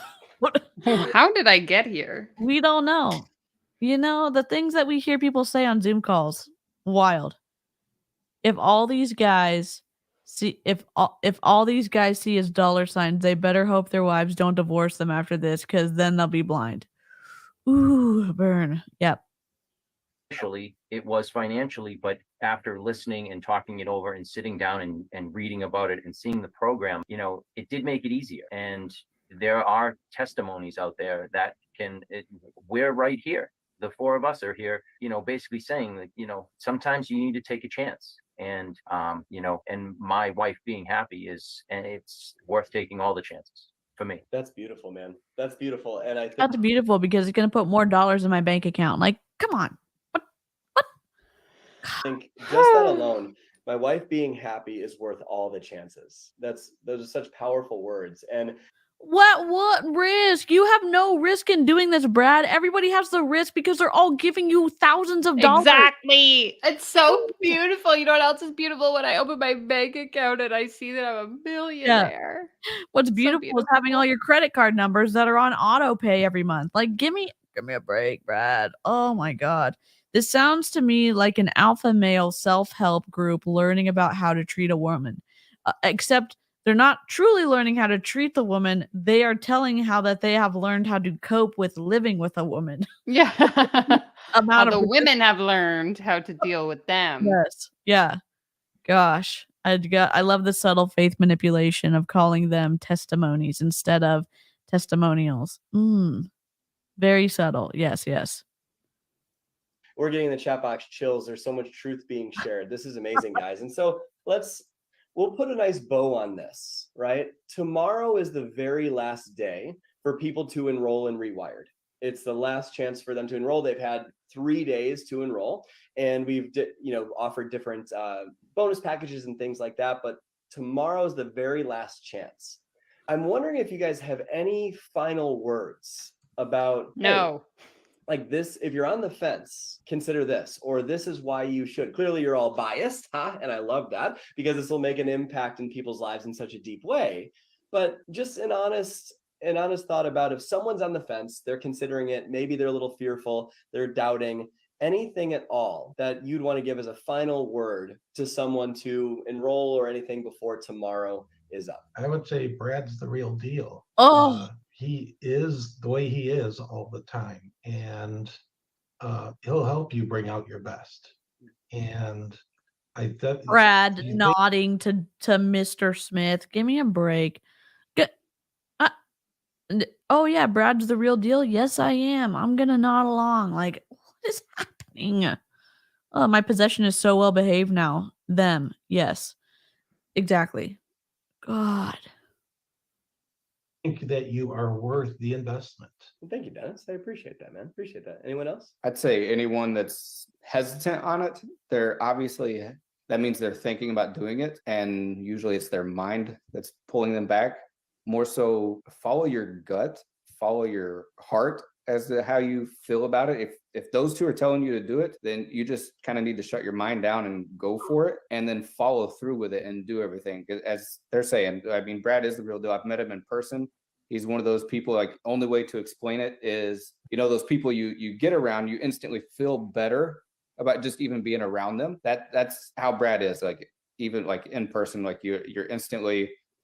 How did I get here? We don't know. The things that we hear people say on Zoom calls, wild. If all these guys See, if all these guys see is dollar signs, they better hope their wives don't divorce them after this, because then they'll be blind. Ooh, burn. Yep. Initially, it was financially, but after listening and talking it over and sitting down and reading about it and seeing the program, it did make it easier. And there are testimonies out there that we're right here. The four of us are here, basically saying that, sometimes you need to take a chance. And, and my wife being happy and it's worth taking all the chances for me. That's beautiful, man. That's beautiful. And I think That's beautiful, because it's going to put more dollars in my bank account. Like, come on. think just that alone, my wife being happy is worth all the chances. Those are such powerful words. And What risk? You have no risk in doing this, Brad. Everybody has the risk because they're all giving you thousands of dollars. Exactly. It's so beautiful. You know what else is beautiful? When I open my bank account and I see that I'm a millionaire. What's It's so beautiful is having all your credit card numbers that are on auto pay every month. Like, give me a break, Brad. Oh my God. This sounds to me like an alpha male self-help group learning about how to treat a woman. Except they're not truly learning how to treat the woman. They are telling how that they have learned how to cope with living with a woman. Yeah. Amount How of the women have learned how to deal with them. Yes. Yeah. Gosh. I love the subtle faith manipulation of calling them testimonies instead of testimonials. Very subtle. Yes, yes. we're getting in the chat box chills. There's so much truth being shared. This is amazing, guys. And so we'll put a nice bow on this, right? Tomorrow is the very last day for people to enroll in Rewired. It's the last chance for them to enroll. They've had 3 days to enroll, and we've offered different bonus packages and things like that. But tomorrow is the very last chance. I'm wondering if you guys have any final words about No. like this. If you're on the fence, consider this, or this is why you should. Clearly you're all biased, and I love that, because this will make an impact in people's lives in such a deep way. But just an honest thought about, if someone's on the fence, they're considering it, maybe they're a little fearful, they're doubting, anything at all that you'd want to give as a final word to someone to enroll or anything before tomorrow is up. I would say Brad's the real deal. Oh. He is the way he is all the time, and he'll help you bring out your best. And Brad nodding to Mr. Smith. Give me a break. Oh yeah, Brad's the real deal. Yes, I am. I'm gonna nod along. Like, what is happening? Oh, my possession is so well behaved now. Them, yes, exactly. God. think that you are worth the investment. Thank you, Dennis. I appreciate that, man. Appreciate that. Anyone else? I'd say anyone that's hesitant on it, that means they're thinking about doing it, and usually it's their mind that's pulling them back. More so, follow your gut, follow your heart as to how you feel about it. If those two are telling you to do it, then you just kind of need to shut your mind down and go for it, and then follow through with it and do everything. As they're saying, I mean, Brad is the real deal. I've met him in person. He's one of those people, like, only way to explain it is, those people you get around, you instantly feel better about just even being around them. That's how Brad is. Like, even like in person, like you're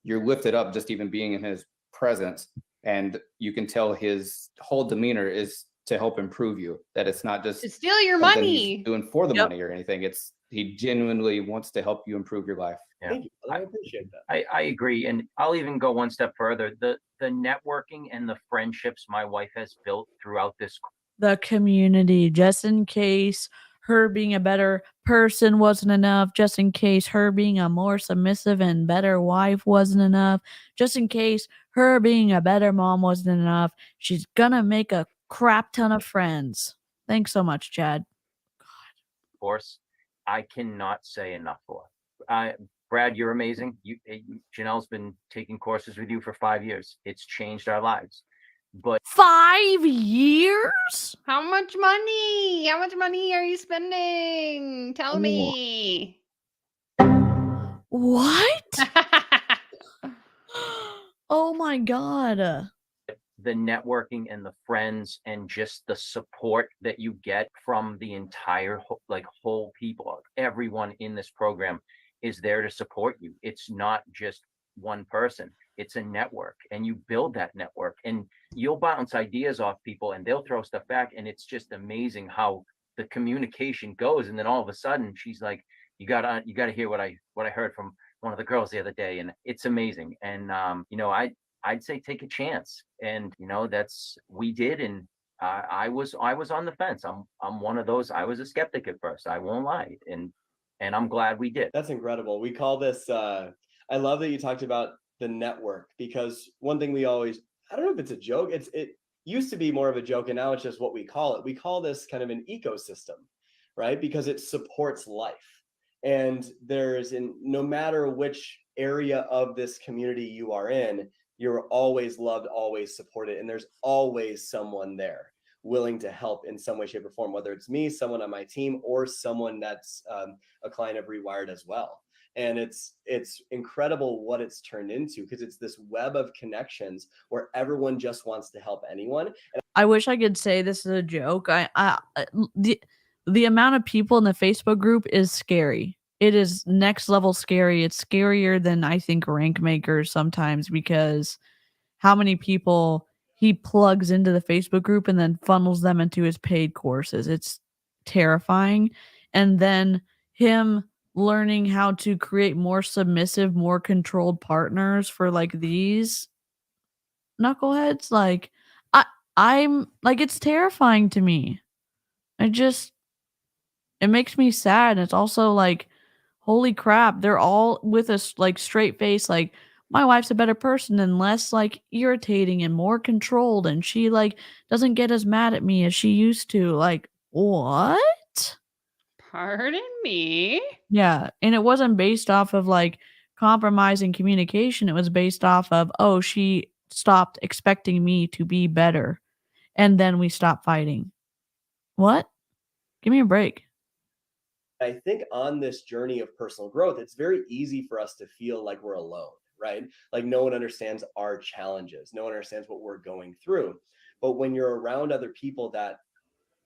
lifted up just even being in his presence, and you can tell his whole demeanor is to help improve you, that it's not just to steal your something money he's doing for the money or anything. He genuinely wants to help you improve your life. Yeah. Thank you. I appreciate that. I agree. And I'll even go one step further. The networking and the friendships my wife has built throughout this. The community, just in case her being a better person wasn't enough, just in case her being a more submissive and better wife wasn't enough, just in case her being a better mom wasn't enough, she's gonna make a crap ton of friends. Thanks so much, Chad. Of course, I cannot say enough for Brad, you're amazing. Janelle's been taking courses with you for 5 years. It's changed our lives. But 5 years? How much money are you spending? Tell me. What? Oh my God. The networking and the friends and just the support that you get from the entire whole people, everyone in this program, is there to support you. It's not just one person, it's a network, and you build that network, and you'll bounce ideas off people and they'll throw stuff back, and it's just amazing how the communication goes. And then all of a sudden she's like, you gotta hear what I heard from one of the girls the other day, and it's amazing. And I'd say take a chance, and that's we did. And I was on the fence. I'm one of those. I was a skeptic at first, I won't lie, and I'm glad we did. That's incredible. We call this I love that you talked about the network, because one thing we always, I don't know if it's a joke, it used to be more of a joke, and now it's just what we call it. We call this kind of an ecosystem, right? Because it supports life. And no matter which area of this community you are in, you're always loved, always supported, and there's always someone there willing to help in some way, shape, or form, whether it's me, someone on my team, or someone that's a client of Rewired as well. And it's incredible what it's turned into, because it's this web of connections where everyone just wants to help anyone. And I wish I could say this is a joke. The amount of people in the Facebook group is scary. It is next level scary. It's scarier than I think rank makers sometimes, because how many people he plugs into the Facebook group and then funnels them into his paid courses. It's terrifying. And then him learning how to create more submissive, more controlled partners for like these knuckleheads. Like I'm like, it's terrifying to me. It makes me sad. And it's also like, holy crap, they're all with a like straight face, like, my wife's a better person and less like irritating and more controlled, and she like doesn't get as mad at me as she used to. Like, what? Pardon me? Yeah. And it wasn't based off of like compromising communication. It was based off of, oh, she stopped expecting me to be better, and then we stopped fighting. What? Give me a break. I think on this journey of personal growth, it's very easy for us to feel like we're alone, right? Like no one understands our challenges. No one understands what we're going through. But when you're around other people that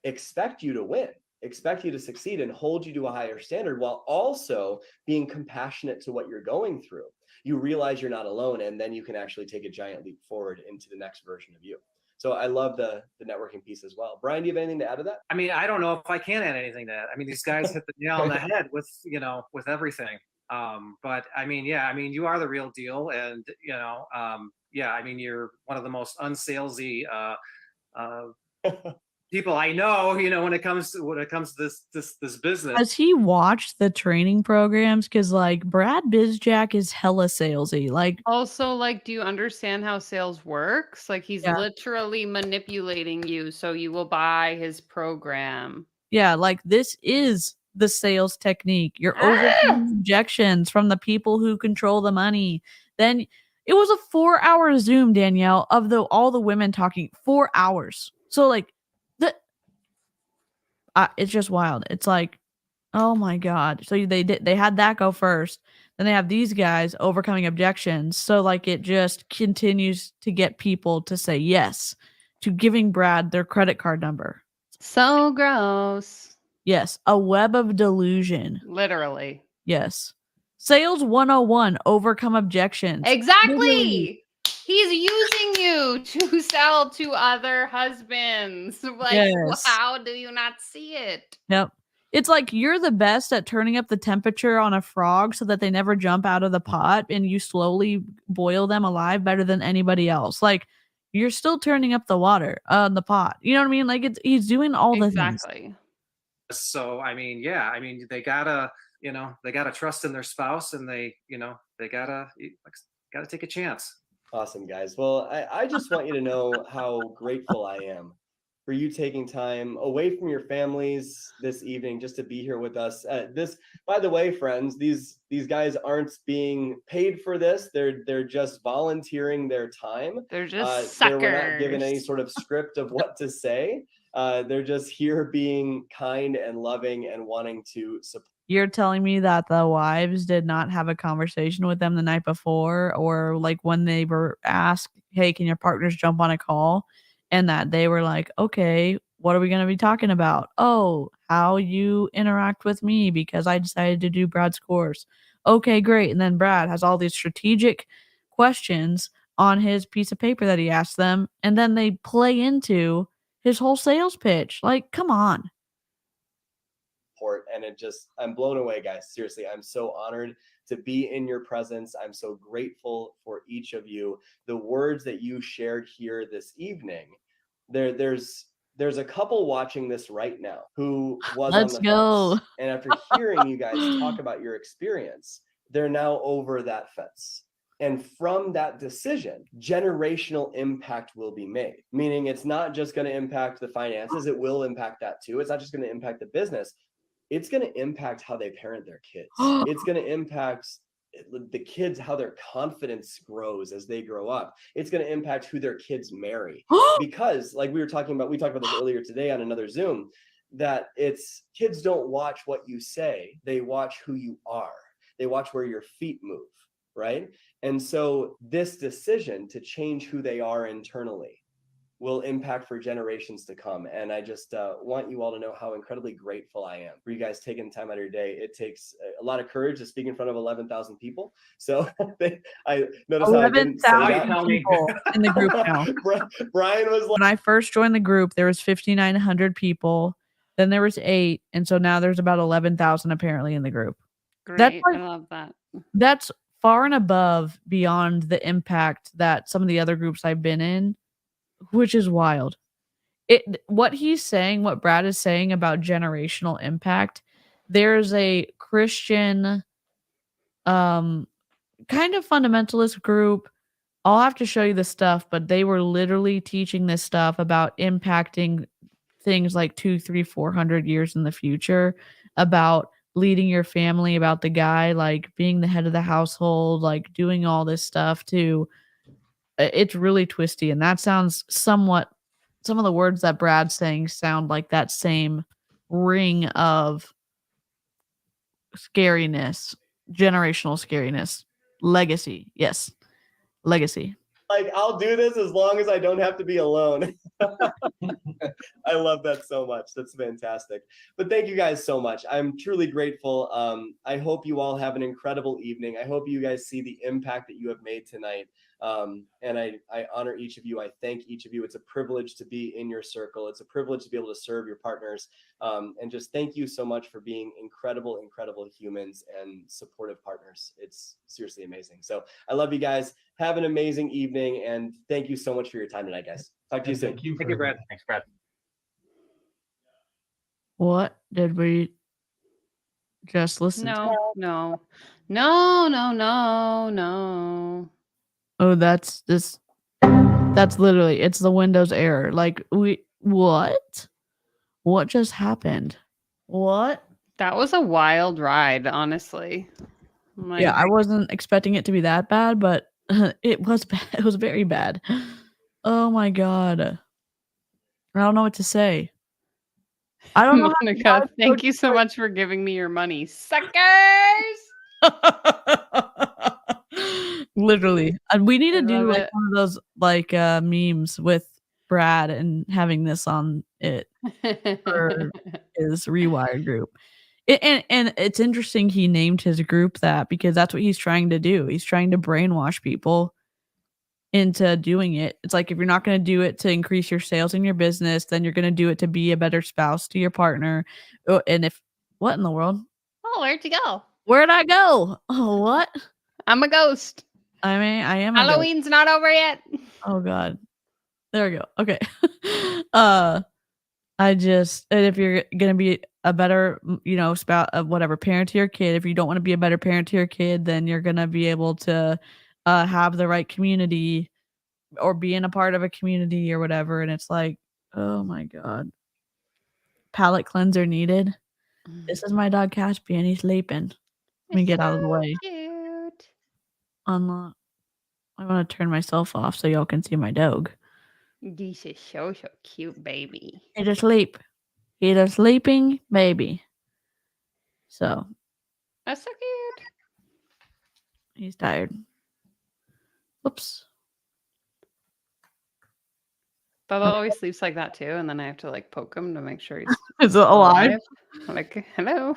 expect you to win, expect you to succeed, and hold you to a higher standard, while also being compassionate to what you're going through, you realize you're not alone, and then you can actually take a giant leap forward into the next version of you. So I love the networking piece as well. Brian, do you have anything to add to that? I mean, I don't know if I can add anything to that. I mean, these guys hit the nail on the head with everything. But I mean, yeah, I mean, you are the real deal, and yeah, I mean, you're one of the most unsalesy people I know, when it comes to this business. Has he watched the training programs? Because like Brad Bizjack is hella salesy. Like, Also, like, do you understand how sales works? Like, he's Yeah. literally manipulating you so you will buy his program. yeah, like this is the sales technique. You're overcoming objections from the people who control the money. Then it was a 4-hour Zoom, Danielle, of all the women talking. 4 hours. So like it's just wild. It's like, oh my god. So they had that go first. Then they have these guys overcoming objections. So like it just continues to get people to say yes to giving Brad their credit card number. So gross. Yes, a web of delusion. Literally. Yes. Sales 101, overcome objections. Exactly. Literally. He's using you to sell to other husbands. Like, Yes. how do you not see it? Yep. It's like you're the best at turning up the temperature on a frog so that they never jump out of the pot, and you slowly boil them alive better than anybody else. Like, you're still turning up the water on the pot. You know what I mean? Like he's doing all the things. Exactly. So I mean, yeah, I mean, they gotta trust in their spouse, and they gotta take a chance. Awesome, guys. Well, I just want you to know how grateful I am for you taking time away from your families this evening just to be here with us. By the way, friends, these guys aren't being paid for this. They're just volunteering their time. They're just suckers. We're not given any sort of script of what to say. They're just here being kind and loving and wanting to support. You're telling me that the wives did not have a conversation with them the night before, or like when they were asked, hey, can your partners jump on a call? And that they were like, okay, what are we going to be talking about? Oh, how you interact with me because I decided to do Brad's course. Okay, great. And then Brad has all these strategic questions on his piece of paper that he asked them, and then they play into his whole sales pitch. Like, come on. And I'm blown away, guys. Seriously, I'm so honored to be in your presence. I'm so grateful for each of you. The words that you shared here this evening, there's a couple watching this right now who was Let's on the go. fence. And after hearing you guys talk about your experience, they're now over that fence. And from that decision, generational impact will be made. Meaning it's not just going to impact the finances, it will impact that too. It's not just going to impact the business. It's going to impact how they parent their kids. It's going to impact the kids, how their confidence grows as they grow up. It's going to impact who their kids marry. Because like we talked about this earlier today on another Zoom, that it's kids don't watch what you say, they watch who you are. They watch where your feet move, right? And so this decision to change who they are internally will impact for generations to come. And I just want you all to know how incredibly grateful I am for you guys taking time out of your day. It takes a lot of courage to speak in front of 11,000 people. So I noticed how I didn't say that. 11,000 people in the group now. Brian was like, when I first joined the group, there was 5,900 people. Then there was 8. And so now there's about 11,000 apparently in the group. Great. I love that. That's far and above beyond the impact that some of the other groups I've been in, which is wild. What he's saying, what Brad is saying about generational impact, there's a Christian kind of fundamentalist group. I'll have to show you the stuff, but they were literally teaching this stuff about impacting things like 200, 300, 400 years in the future, about leading your family, about the guy like being the head of the household, like doing all this stuff too. It's really twisty, and that sounds somewhat, some of the words that Brad's saying sound like that same ring of scariness, generational scariness, legacy. Yes, legacy. like, I'll do this as long as I don't have to be alone. I love that so much. That's fantastic. But thank you guys so much. I'm truly grateful. I hope you all have an incredible evening. I hope you guys see the impact that you have made tonight. And I honor each of you. I thank each of you. It's a privilege to be in your circle. It's a privilege to be able to serve your partners. And just thank you so much for being incredible, incredible humans and supportive partners. It's seriously amazing. So I love you guys. Have an amazing evening. And thank you so much for your time tonight, guys. Talk to you soon. Thank you, Thank you, Brad. Thanks, Brad. What did we just listen to? No. Oh, that's literally, it's the Windows error. Like, what just happened? What? That was a wild ride, honestly. Like, Yeah, I wasn't expecting it to be that bad, but it was bad. It was very bad. Oh my God. I don't know what to say. I don't know. Monica, thank you so much for giving me your money, suckers. Literally. And we need to do love like it. one of those like memes with Brad and having this on it for his Rewired group. And it's interesting he named his group that, because that's what he's trying to do. He's trying to brainwash people into doing it. It's like, if you're not going to do it to increase your sales in your business, then you're going to do it to be a better spouse to your partner. Oh, and if, what in the world? Oh, where'd you go? Where'd I go? Oh, what? I'm a ghost. I mean, I am. A ghost. Halloween's not over yet. Oh God. There we go. Okay. And if you're going to be a better, spouse, whatever, parent to your kid, if you don't want to be a better parent to your kid, then you're going to be able to have the right community or being a part of a community or whatever. And it's like, oh my God. Palate cleanser needed. This is my dog Caspian. He's sleeping. Let me get out of the way. Cute. Unlock. I want to turn myself off so y'all can see my dog. This is so cute, baby. He's asleep. He's a sleeping baby. So. That's so cute. He's tired. Whoops. Bubba always sleeps like that too, and then I have to like poke him to make sure he's Is it alive? I'm like, hello.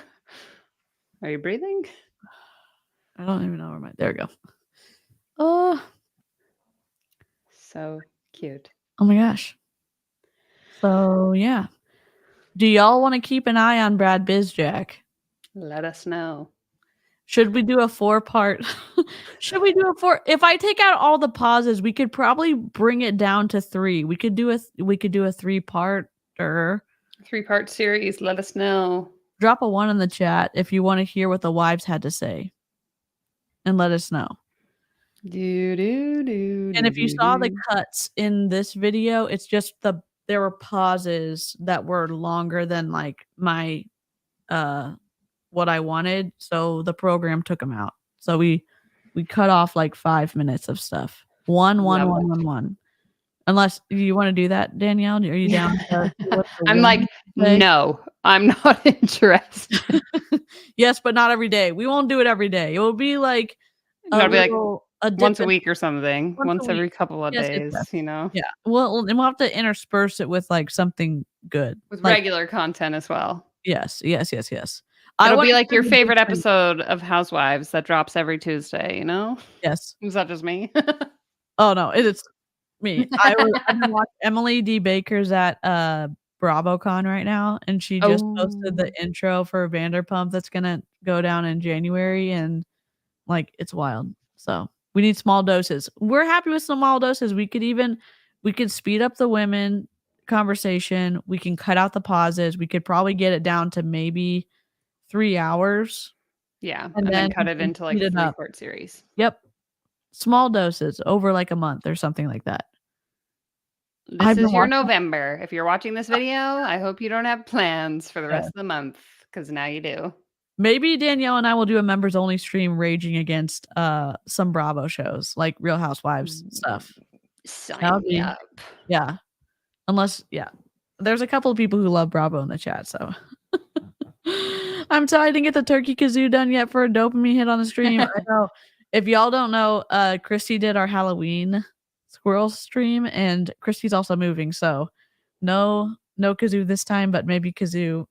Are you breathing? I don't even know where my. There we go. Oh, So cute. oh my gosh. So yeah. Do y'all want to keep an eye on Brad Bizjack? Let us know. Should we do a 4-part? Should we do a 4? If I take out all the pauses, we could probably bring it down to 3. We could do a 3-part or 3-part series. Let us know. drop a 1 in the chat if you want to hear what the wives had to say, and let us know. And if you saw the cuts in this video, it's just there were pauses that were longer than like my what I wanted, so the program took them out. So we cut off like 5 minutes of stuff. One. Unless you want to do that, Danielle, are you down? I'm like, no, I'm not interested. Yes, but not every day. We won't do it every day. It will be like once a week or something. Once every couple of yes, days, yes. you know? Yeah. Well, and we'll have to intersperse it with like something good. With like, regular content as well. Yes. It'll be like your favorite episode of Housewives that drops every Tuesday, you know? Yes. Is that just me? Oh, no, it is me. I've been watching Emily D. Baker's at BravoCon right now, and she just posted the intro for Vanderpump that's going to go down in January, and like, it's wild. So we need small doses. We're happy with small doses. We could speed up the women conversation. We can cut out the pauses. We could probably get it down to maybe 3 hours. Yeah, and then cut it into like a 3-part series. Yep. Small doses over like a month or something like that. This is your November. If you're watching this video, I hope you don't have plans for the rest of the month, because now you do. Maybe Danielle and I will do a members only stream raging against some Bravo shows like Real Housewives stuff. Sign me up. Yeah. Unless, there's a couple of people who love Bravo in the chat, so. I'm sorry I didn't get the turkey kazoo done yet for a dopamine hit on the stream. I know. If y'all don't know, Christy did our Halloween squirrel stream, and Christy's also moving, so no kazoo this time, but maybe kazoo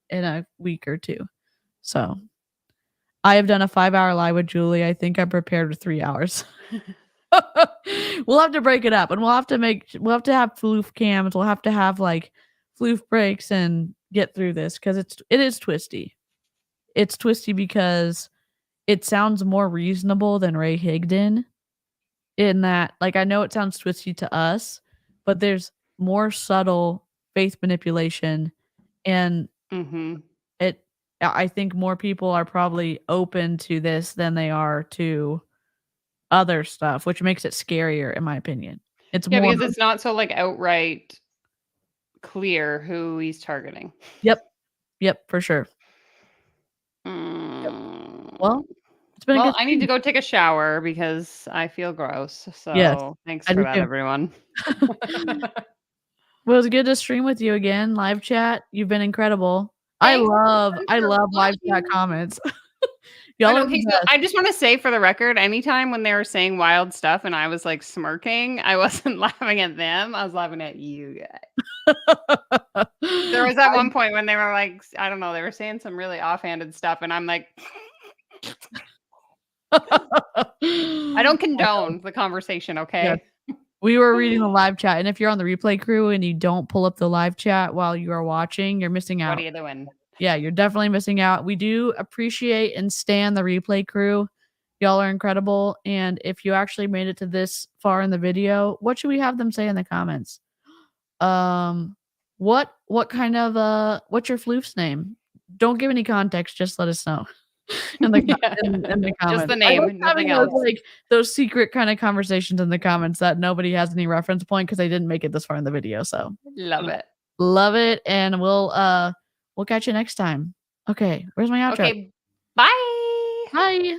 in a week or 2. So I have done a 5-hour live with Julie. I think I'm prepared with 3 hours. We'll have to break it up, and we'll have to have floof cams. We'll have to have like floof breaks and get through this, because it is twisty. It's twisty because it sounds more reasonable than Ray Higdon, in that, like, I know it sounds twisty to us, but there's more subtle faith manipulation, and I think more people are probably open to this than they are to other stuff, which makes it scarier, in my opinion. It's more because it's not so like outright clear who he's targeting. Yep, for sure. Yep. Well, it's been a good I need to go take a shower because I feel gross. So thanks for that, everyone. Well, it was good to stream with you again. Live chat, you've been incredible. I love live chat comments. I just want to say, for the record, anytime when they were saying wild stuff and I was like smirking, I wasn't laughing at them. I was laughing at you guys. There was at one point when they were like, I don't know, they were saying some really offhanded stuff, and I'm like, I don't condone the conversation, okay? Yeah. We were reading the live chat, and if you're on the replay crew and you don't pull up the live chat while you are watching, you're missing out. What are you doing? Yeah, you're definitely missing out. We do appreciate and stand the replay crew. Y'all are incredible. And if you actually made it to this far in the video, what should we have them say in the comments? What kind of what's your floof's name? Don't give any context, just let us know. In the comments. Just the name, nothing else. Like those secret kind of conversations in the comments that nobody has any reference point because they didn't make it this far in the video. So love it, and we'll catch you next time. Okay, where's my outro? Okay, bye. Bye.